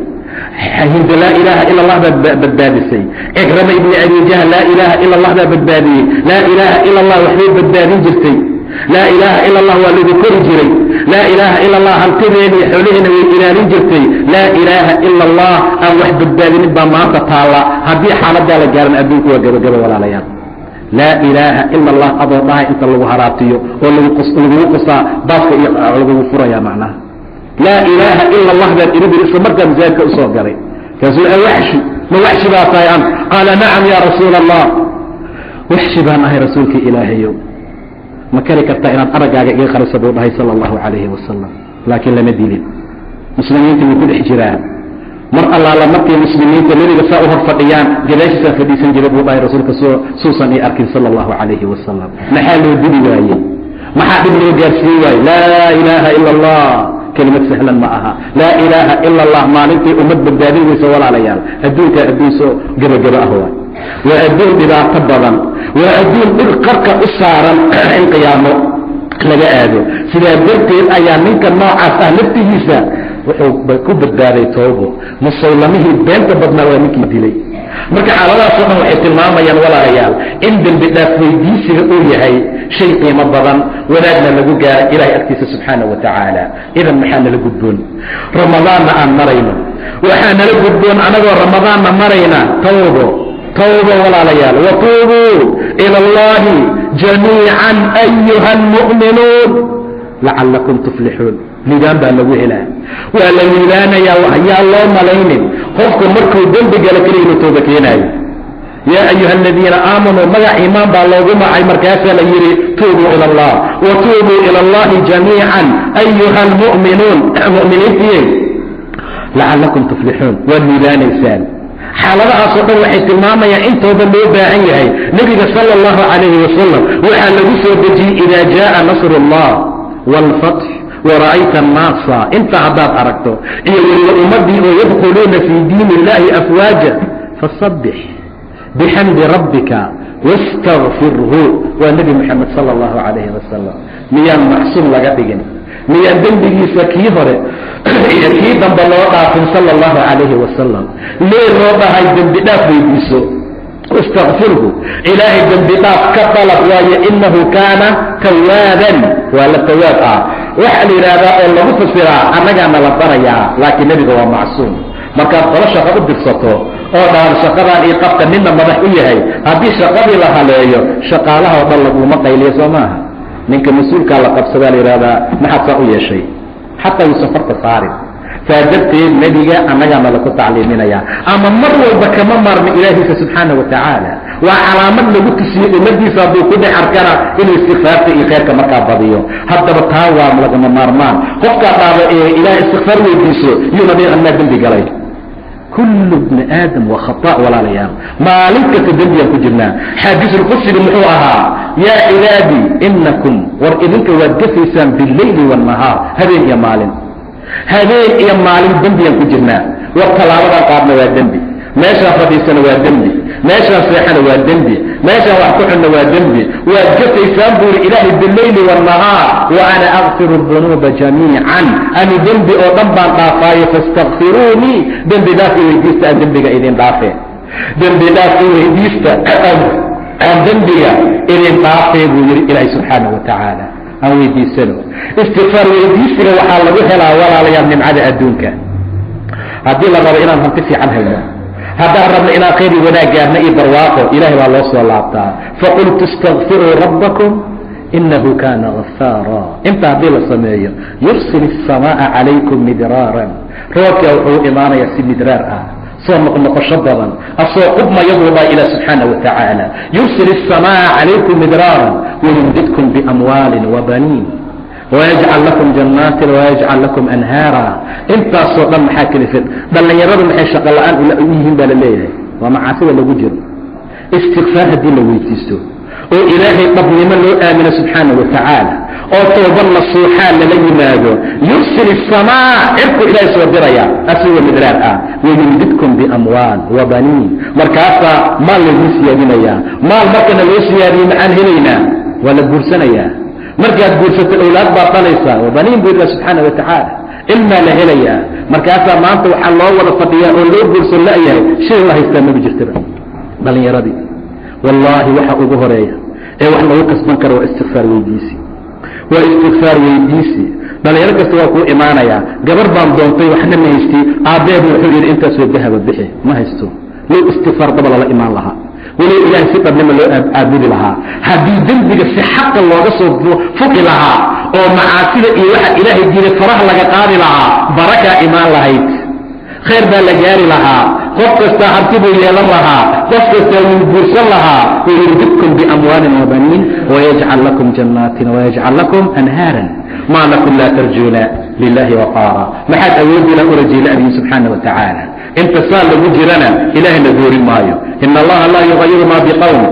حهند لا إله إلا الله باب بالبادسي إكرم ابن أبي جهل لا إله إلا الله باب بالبادي لا إله إلا الله وحبيب بالبادي جرتي لا إله إلا الله والذي كل جري لا إله إلا الله هلتبين حولين وإلالين جرتي لا إله إلا الله أن وحب بالبادي نبا ما تطالع هذه حالة جالة جارن أبيك وقبل ولا ليان لا إله إلا الله أبو الله إنت الله هراتيه والذي قصة ضافك أعلقه فريا معناه لا إله إلا الله ذات إريد الإسلام مركز ذلك أصور قري فسأل وحشي ما وحشي باطيان قال نعم يا رسول الله وحشي بان أهي رسولك إلهي ما كارك الطائران أرقى إيخر سبو الله صلى الله عليه وسلم لكن لم يدين مسلمين من كل حجران مر الله لمكي مسلمين تلوني بساؤها الفقيان جلاش سافديسا جلبوا الله رسولك سوسا أركي صلى الله عليه وسلم محال الدنيا وايي محال ابن جارسي واي لا إله إلا الله كلمة سهلا معها لا إله إلا الله ما ننتي أمد بالدادين ويسوال عليها أدونك أدونسو قبل أهوى وأدون إذا قبضا وأدون بالقرق إصارا انقيامه لقى آدو سيدا برتي الأيام منك النوع أهلته يسا وحكو بالداري توبه مصولمه بنت بدنا ومكي دلي marka xaaladaasoo waxay tilmaamayaan walaalayaal in dambi dhaaf weydiisiga uu yahay shay qiimo badan wanaagna lagu gaaro ilaahay agtiisa subxaanahu wa tacaala idan maxaa nala gudboon ramadaanna aan marayno waxaa nala gudboon anagoo ramadaanna marayna tawbo walaalayaal watuubuu ila allahi jamiican ayuha almu'minuun lacalakum tuflixuun liibaan baa lagu helaa waa la liibaanayaa ayaa loo malaynin qofku markuu dembi gala keliya inuu tooba keenaayo yaa ayuha aladiina aamanuu magac iimaan baa loogu macay markaasaa la yidhi tuubuu ila allah wa tuubuu ila allahi jamiican ayuha almu'minuun mu'miniintiye lacalakum tuflixuun waad liibaanaysaan xaaladahaasoo dhan waxay tilmaamayaan intooda loo baahan yahay nebiga sala allahu calayhi wasalam waxaa lagu soo dejiyey idaa jaaa nasru allah waalfatx ورأيت الناس انت عباد أركته أمدي يدخلون في دين الله أفواجا فصبح بحمد ربك واستغفره والنبي محمد صلى الله عليه وسلم ميان محسوم لغتين ميان دنبي سكيفر يكيدا بالله صلى الله عليه وسلم ليه روضا هاي دنبي دافع يبسو واsتغفirhu ilaahay dembi dhaaf ka dalab waayo inahu kaana tawaaban waa la tawaab ah waxa la yidhaahdaa oo lagu fasiraa annagaana la barayaa laakiin nebiga waa macsuum markaad qolo shaqo u dirsato oo dhaar shaqadaan io qabta ninna madax u yahay haddii shaqadii la haleeyo shaqaalaha oo dhan laguma qayliyo soo maaha ninka mas-uulkaa la qabsadaa la yidhahdaa maxaad saa u yeeshay xataa yuusan farta saarin saa darteed nebiga annagaana laku tacliiminayaa ama mar walba kama maarmo ilaahiisa subxaana wa tacaala waa calaamad lagu tusiye ummadiisa hadduu ku dhex arkana inuu istikfaarta iyo khayrka markaa badiyo haddaba taa waa lagama maarmaan qofkaa dhaaba ee ilaah istikfaar weydiiso yuuna dhihin annaa dembi galay kullu bni aadam waa khata' walaalayaal maalin kasta dembiyaan ku jirnaa xaadiisulqudsiga muxuu ahaa yaa cibaadii inakum war idinka waad gafaysaan billayli waannahaar habeen iyo maalin habeen iyo maalin dembiyaan ku jirnaa war tallaabadan qaadna waa dembi meeshaan fadhiisana waa dembi meeshaan seexana waa dembi meeshaan wax ku xunna waa dembi waad gafaysaan buuri ilaahay billayli waannahaar wa ana akfiru dunuuba jamiican ani dembi oo dhan baan dhaafaayo faistakfiruunii dembi dhaaf i weydiista aan dembiga idin dhaafee dembi dhaaf i weydiista aan dembiga idin dhaafee buu yihi ilaahay subxaana wa tacaala aan weydiisano istikfaar weydiisiga waxaa lagu helaa walaalayaal nimcada adduunka haddii la rabo inaan hanti fiican hayno haddaan rabno inaan khayr iyo wanaag gaarna iyo barwaaqo ilahay baa loo soo laabtaa faqultu istakfiruu rabbakum inahu kana gafaara inta haddii la sameeyo yursil الsamaaءa calaykum midraaran roobkaa wuxuu imaanayaa si midraar ah soo noqnoqosho badan asoo qubmaya buu dhaa ilah subxaana wa tacaala yursil الsamaaءa calaykum midraaran wayumdidkum biamwaalin wabaniin ويجعل لكم جناaت ويجعل لكم أنهاaرا intaasoo dhan maxaa kelifad dhallinyaradu maxay shaqo la-aan yihiin baa la leeyahay waa macaasida lagu jiro istikfaar haddii la weydiisto oo ilaahay dhabnimo loo aamino subxaana wa tacaala oo tooban nasuuxaa lala yimaado yursil الsamاء cirku ilaahay soo diraya asigoo midraar ah wayumdidkum biamwaal وabaniin markaasaa maal lagu siyaadinayaa maal markana loo siyaadiye maxaan helaynaa waa la guursanayaa markaad guursato awlaad baad dhalaysaa wabaniin buu ilah subxaana wa tacaala ilmaa la helayaa markaasaa maanta waxaa loo wada fadhiyaa oo loo guursan la'yahay shay la haystaa maba jirtaba dhallinyaradii wallaahi waxa ugu horeeya ee wax lagu kasban karo waa istikfaar weydiisi waa istikfaar weydiisi dhallinyaro kasta waa kuu imaanayaa gabar baan doontay waxna ma haysti aabbeedu wuxuu yidhi intaasoo dahaba bixi ma haysto low istikfaar daba lala imaan lahaa weli ilaahay si dhabnimo loo aabudi lahaa haddii dembiga si xaqa looga soo fuqi lahaa oo macaasida iyo waxa ilaahay diiday faraha laga qaadi lahaa barakaa imaan lahayd khayr baa la gaari lahaa qof kastaa hanti buu yeelan lahaa qof kastaa wuu guursan lahaa wayumdidkum biamwaalin wabaniin wayajcal lakum jannaatin wayajcal lakum anhaaran maa lakum laa tarjuuna lilahi waqaara maxaad awoodila u rajayla'diin subxaana wa tacaala inta saa lagu jirana ilaahayna doorin maayo ina allaha laa yugayiru maa biqowm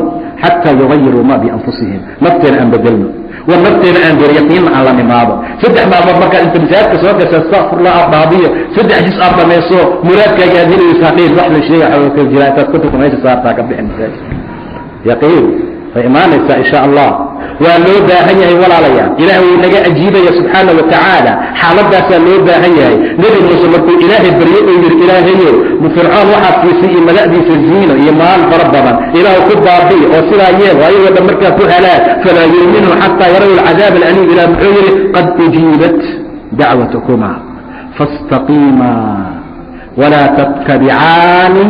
xataa yugayiruu maa bianfusihim nafteena aan bedelno war nafteena aan door yaqiinna aan la nimaado 3 maalmood markaad inta masaajidka soo gasha astaqfirullah aad dhaadiyo 3 jis aad dhamayso muraadkaaga aad helaysaa dhiin wax la sheega waxa ka jira intaad kutubka meesha saartaa ka bixin masaajid yaqiin way imaanaysaa insha allah waa loo baahan yahay walaalayaal ilaahay wuu naga ajiibaya subxaana wa tacaala xaaladaasaa loo baahan yahay nebi muuse markuu ilaahay baryo uu yidhi ilaahayo fircoon waxaad siisay iyo magacdiisa ziino iyo maal fara badan ilaahu ku baabi'i oo sidaa yeel ayagoo dhan markaa ku halaag falaa yuuminuu xataa yaraw alcadaab alaliim ilaah muxuu yidhi qad ujiibat dacwatukuma faاstaqiimaa walaa tattabicaani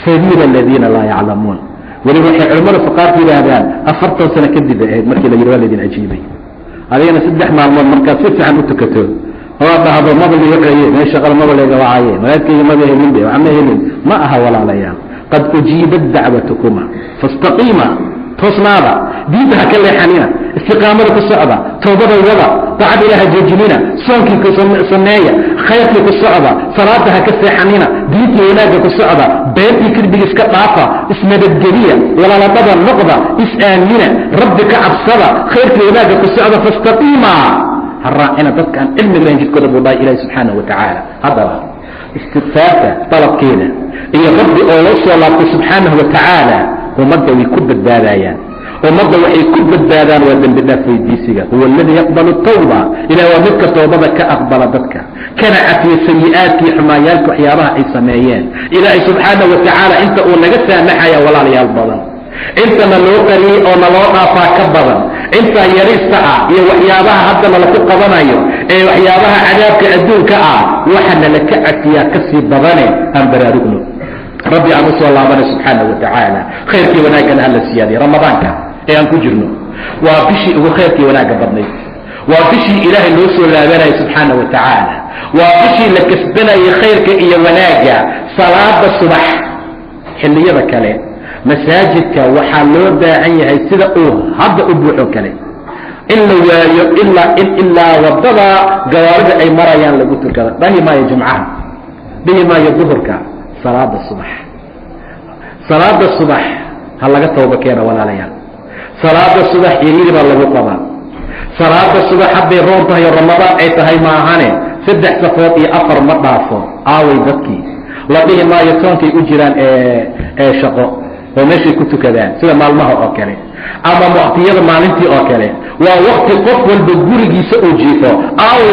sabiila aladiina laa yaclamuun weliba waxay culimmada fuqaarku yidhaahdaan 40 sano kadib ay ahayd markii la yidhi waa laydin ajiibay adigana 3 maalmood markaad si fiican u tukato oo dhahdo mabal iyo waxeeye meesha qal mabal ee gawaaye malaadkayga maba helin be waxma helin ma aha walaalayaal qad ujiibat dacwatukuma faاstaqiima toosnaada diinta ha ka leexanina istiqaamada ku socda toobada wada daacad ilaaha joojinina soonkii ku sameeya khayrkii ku socda salaada ha ka seexanina diintii wanaagga ku socda beertii kirbiga iska dhaafa isnabadgeliya walaaladada noqda is-aamina rabbi ka cabsada khayrkii wanaagga ku socda fastaqiima ha raacina dadka aan cilmi lahayn jidkooda buu dhahay ilaahi subxaanahu wa tacaala haddaba istikfaarta dalabkeeda iyo rabbi oo loo soo laabtay subxaanahu wa tacaala ummadda way ku badbaadayaan ummadda waxay ku badbaadaan waa dembi dhaaf weydiisiga. huwa alladii yaqbalu tawba, ilaah waa midka toobada ka aqbala dadka, kana cafiya sayi-aadkii xumaayaalka waxyaabaha ay sameeyeen. ilaahay subxaana wa tacaala inta uu naga saamaxaya walaalayaal badan, intana loo qariyey oo naloo dhaafaa ka badan, intaa yarista ah iyo waxyaabaha hadda nalaku qabanayo ee waxyaabaha cadaabka adduunka ah waxa nalaka cafiyaa kasii badane aan baraarugno. rabbi aan usoo laabanay subxaana wa tacaala, khayrkii wanaagana hala siyaadiya. ramadaanka ee aan ku jirno waa bishii ugu khayrkii wanaagga badnayd, waa bishii ilaahay loo soo laabanayay subxaana wa tacaala, waa bishii la kasbanayay khayrka iyo wanaagga. salaada subax xilliyada kale masaajidka waxaa loo baahan yahay sida uu hadda u buuxo kale in la waayo ilaa wadada gawaarida ay marayaan lagu tukada. dhahi maayo jumcaha, dhihi maayo duhurka, salaada subax ha laga tooba keena walaalayaal. salaada subax yariiri baa lagu qabaa. salaada subax hadday roon tahay oo ramadaan ay tahay maahane 3 safood iyo 4 ma dhaafo. aaway dadkii la dhihi maayo toonkay u jiraan ee shaqo oo meeshay ku tukadaan sida maalmaha oo kale ama waqtiyada maalintii oo kale. waa waqti qof walba gurigiisa uu jiifo. aaway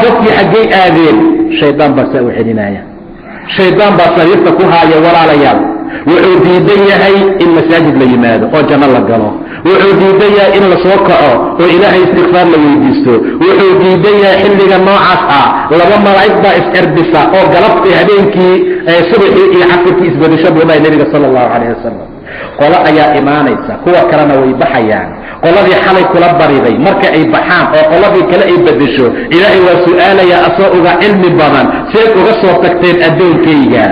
dadkii xaggay aadeen? shaydaan baa saa u celinaya, shaydaan baa sariirta ku haaya walaalayaal. wuxuu diidan yahay in masaajid la yimaado oo janno la galo, wuxuu diidan yahay in la soo kaco oo ilaahay istikfaar la weydiisto, wuxuu diidan yahay xilliga noocaas ah 2 malaa'ig baa is-erbisa oo galabtii habeenkii subaxii iyo casirkii isbadasho buu dhahay nebiga sala allahu calayh wasalam. qolo ayaa imaanaysa, kuwa kalena way baxayaan. qoladii xalay kula bariday marka ay baxaan oo qoladii kale ay bedesho, ilaahay waa su'aalayaa asoo uga cilmi badan, seed uga soo tagteen addoonkayga?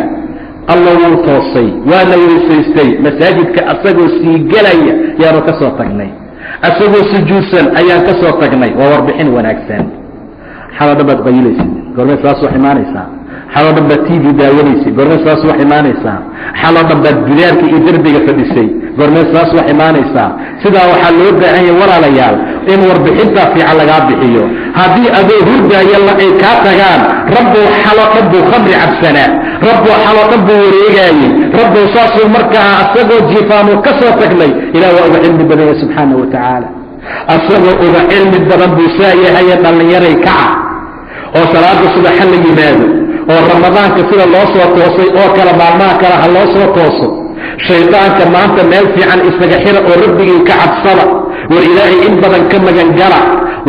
alla wuu toosay, waana weysaystay, masaajidka asagoo sii gelaya yaanu ka soo tagnay, asagoo sujuudsan ayaan ka soo tagnay. waa warbixin wanaagsan. xalo dhan baad qayilaysid, goormee saas wax imaanaysaa? xalo dhan baad tv daawanaysid, goormee saas wax imaanaysaa? xalo dhan baad gidaarka iyo derbiga fadhisay, goormee saas wax imaanaysaa? sidaa waxaa loo baahan yahay walaalayaal in warbixintaa fiican lagaa bixiyo. haddii adoo hurdaayalla ay kaa tagaan, rabbow xalo dhan buu khamri cabsanaa, rabbow xalo dhan buu wareegaayey, rabbow saasuu markaa asagoo jiifaanuu ka soo tagnay. ilaah waa uga cilmi badan yahay subxaana wa tacaala, asagoo uga cilmi badan buu saa yahaye dhallinyaray kaca oo salaada subaxa la yimaado, oo ramadaanka sida loo soo toosay oo kale maalmaha kale ha loo soo tooso. shaydaanka maanta meel fiican isaga xira oo rabbigii ka cabsada, war ilaahay in badan ka magan gala,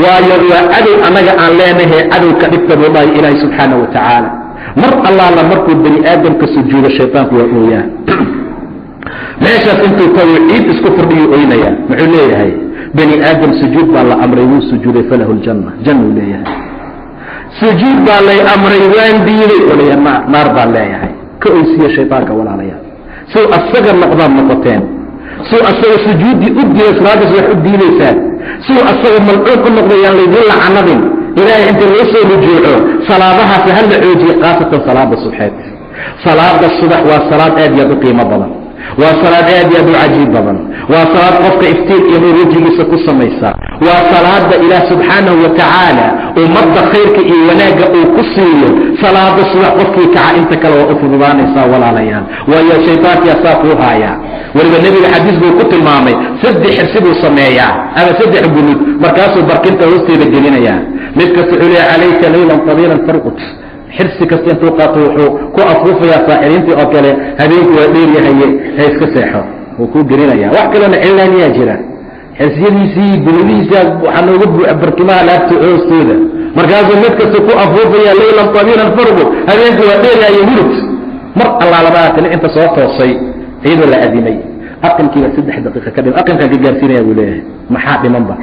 waayo waa cadow annaga aan leenahay, cadow ka dhigta buu dhahay ilaahay subxaana wa tacaala. mar allaala markuu bani aadamka sujuudo shaydaanku waa ooyaa. meeshaas intuu tago ciid isku furdhiyuu oynayaa. muxuu leeyahay? bani aadam sujuud baa la amray, wuu sujuuday, falahu ljanna, jannuu leeyahay. sujuud baa lay amray, waan diiday, oo leeyahay naar baan leeyahay. ka oysiya shaydaanka walaalayaal, suu asaga noqdaad noqoteen, suu asaga sujuuddii u diiday, salaadaas wax u diidaysaan, suu asaga malcuun u noqdayaan laydin lacanadin. ilaahay inta loo soo rujuuco salaadahaasi ha la xoojiye, khaasatan salaada subxeed. salaada subax waa salaad aad iyo aad u qiimo badan, waa salaad aad iyo aad u cajiib badan, waa salaad qofka iftiin iyo nuur wejigiisa ku samaysa, waa salaada ilaah subxaanahu wa tacaala ummadda khayrka iyo wanaagga uu ku siiyo. salaada subax qofkii kaca inta kale waa u fududaanaysaa walaalayaal, waayo shaydaankiyaa saa kuu haayaa. weliba nebiga xadiis buu ku tilmaamay 3 xirsi buu sameeyaa ama 3 gunud, markaasuu barkinta hoosteeda gelinayaa. mid kasta wuxuu leeyahay calayka laylan tawiilan farqut, xirsi kasta intuu qaato wuxuu ku afuufayaa saaxiriintii oo kale, habeenku waa dheeryahaye ha iska seexo, wuu kuu gelinaya. wax kalena cilaaniyaa jira, xirsiyadiisii gunudihiisa waxaa nooga buuxa barkimaha laabta hoostooda, markaasuu mid kasta ku afuufaya laylan tawiilan farqut, habeenku waa dheeryahaye hurud. mar allaalabaa tani inta soo toosay iyadoo la adimay, aqalkiiba 3 daqiiqa ka dhim, aqalkaan ka gaarsiinaya buu leeyahay. maxaa dhimanba?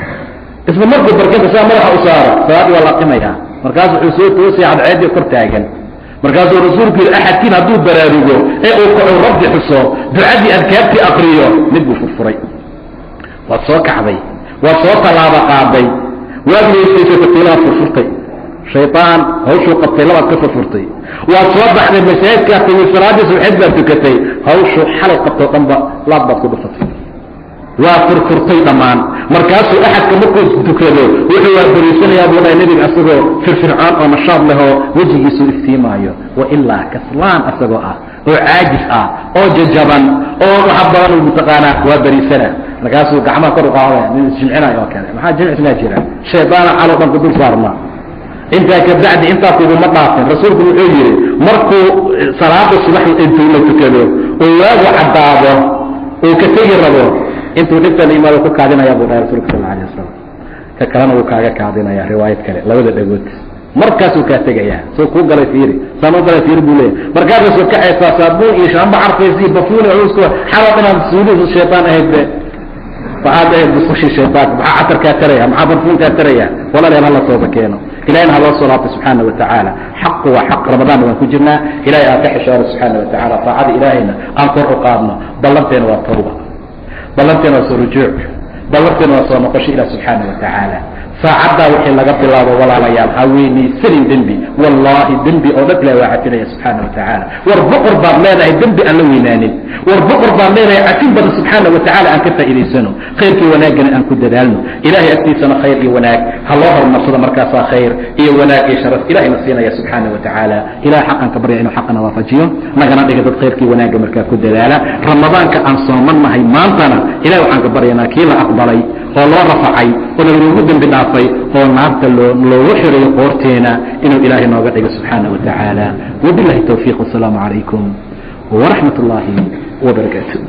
isla markuu barkinta saa madaxa u saaro, salaadii waa la aqimayaa. markaas wuxuu soo toosaya cadceeddii kor taagan, markaasuu rasuulku yidhi axadkiin hadduu baraarugo ee uu kacu rabbi xuso, ducadii adkaabtii akriyo, mid buu furfuray. waad soo kacday, waad soo tallaaba qaaday, waad weysaysatay, tiilaad furfurtay. shaydaan hawshuu qabtay, labaad ka furfurtay. waad soo baxday, masaajidkaad tagay, salaadii subxeed baad tukatay, hawshuu xalay qabtoo dhanba laad baad ku dhufatay. waa furfurtay dhammaan. markaasuu axadka markuu tukado wuxuu waa bariisanayaa buu dhahay nebiga asagoo firfircoon oo nashaad leh oo wejigiisu iftiimaayo wailaa kaslaan asagoo ah oo caajis ah oo jajaban oo waxa badan mataqaanaa waa bariisana markaasuu gacmaha kor u qaadaya nin isjimcinayo oo kale maxaa jimcisnaa jira shaydaana caloo dhan ku dul saarnaa intaa kabacdi intaas iguma dhaafin rasuulku wuxuu yidhi markuu salaada subax intuu la tukado oo waagu caddaado uu ka tegi rabo intuu dhibta la yimaado ku kaadinaya buu dhahay rasuulka sal alay wasalam ka kalena wuu kaaga kaadinaya riwaayad kale labada dhagood markaasuu kaa tegayaa soo kuu galay fiiri saanoo galay fiiri buu leeyahy markaasay soo kacaysaa saabuun iyo shaamba carfaysii bafuuni cusku xaraab inaad suulihiisu shaytaan ahayd be waxaad ahayd busushii shaytaanka maxaa catarkaa taraya maxaa barfuunkaa taraya walaalayaal hala sooba keeno ilahina ha loo soo laabtay subxaana watacaala xaqu waa xaq ramadaanna waan ku jirnaa ilahay aan ka xishooro subxaana watacaala taacada ilaahayna aan kor u qaadno ballanteena waa tawba ballanteena waa soo rujuuc ballanteena waa soo noqosho ilah subxaana watacaala saacaddaa wixii laga bilaabo walaalayaal haweenaysanin dembi wallaahi dembi oo dhan ilahi waa cafinaya subxaana watacaala war boqor baad leedahay dembi aan la weynaanin war boqor baad leedahay cafin badan subxaana watacaala aan ka faa'iidaysano khayrkii wanaaggana aan ku dadaalno ilahay agtiisana khayr iyo wanaag ha loo horumarsado markaasaa khayr iyo wanaag iyo sharaf ilahayna siinaya subxaana watacaala ilahay xaqan ka barya inuu xaqana waafajiyo nagana dhiga dad khayrkii wanaagga markaa ku dadaala ramadaanka aan soomannahay maantana ilahay waxaan ka baryanaa kii la aqbalay oo loo rafacay oo naloogu dembi dhaafay oo naarta loogu xirayo qoorteena inuu ilaahay nooga dhigo subxaana watacaala wabilahi tawfiiq wasalaamu calaykum waraxmat ullaahi wabarakaatu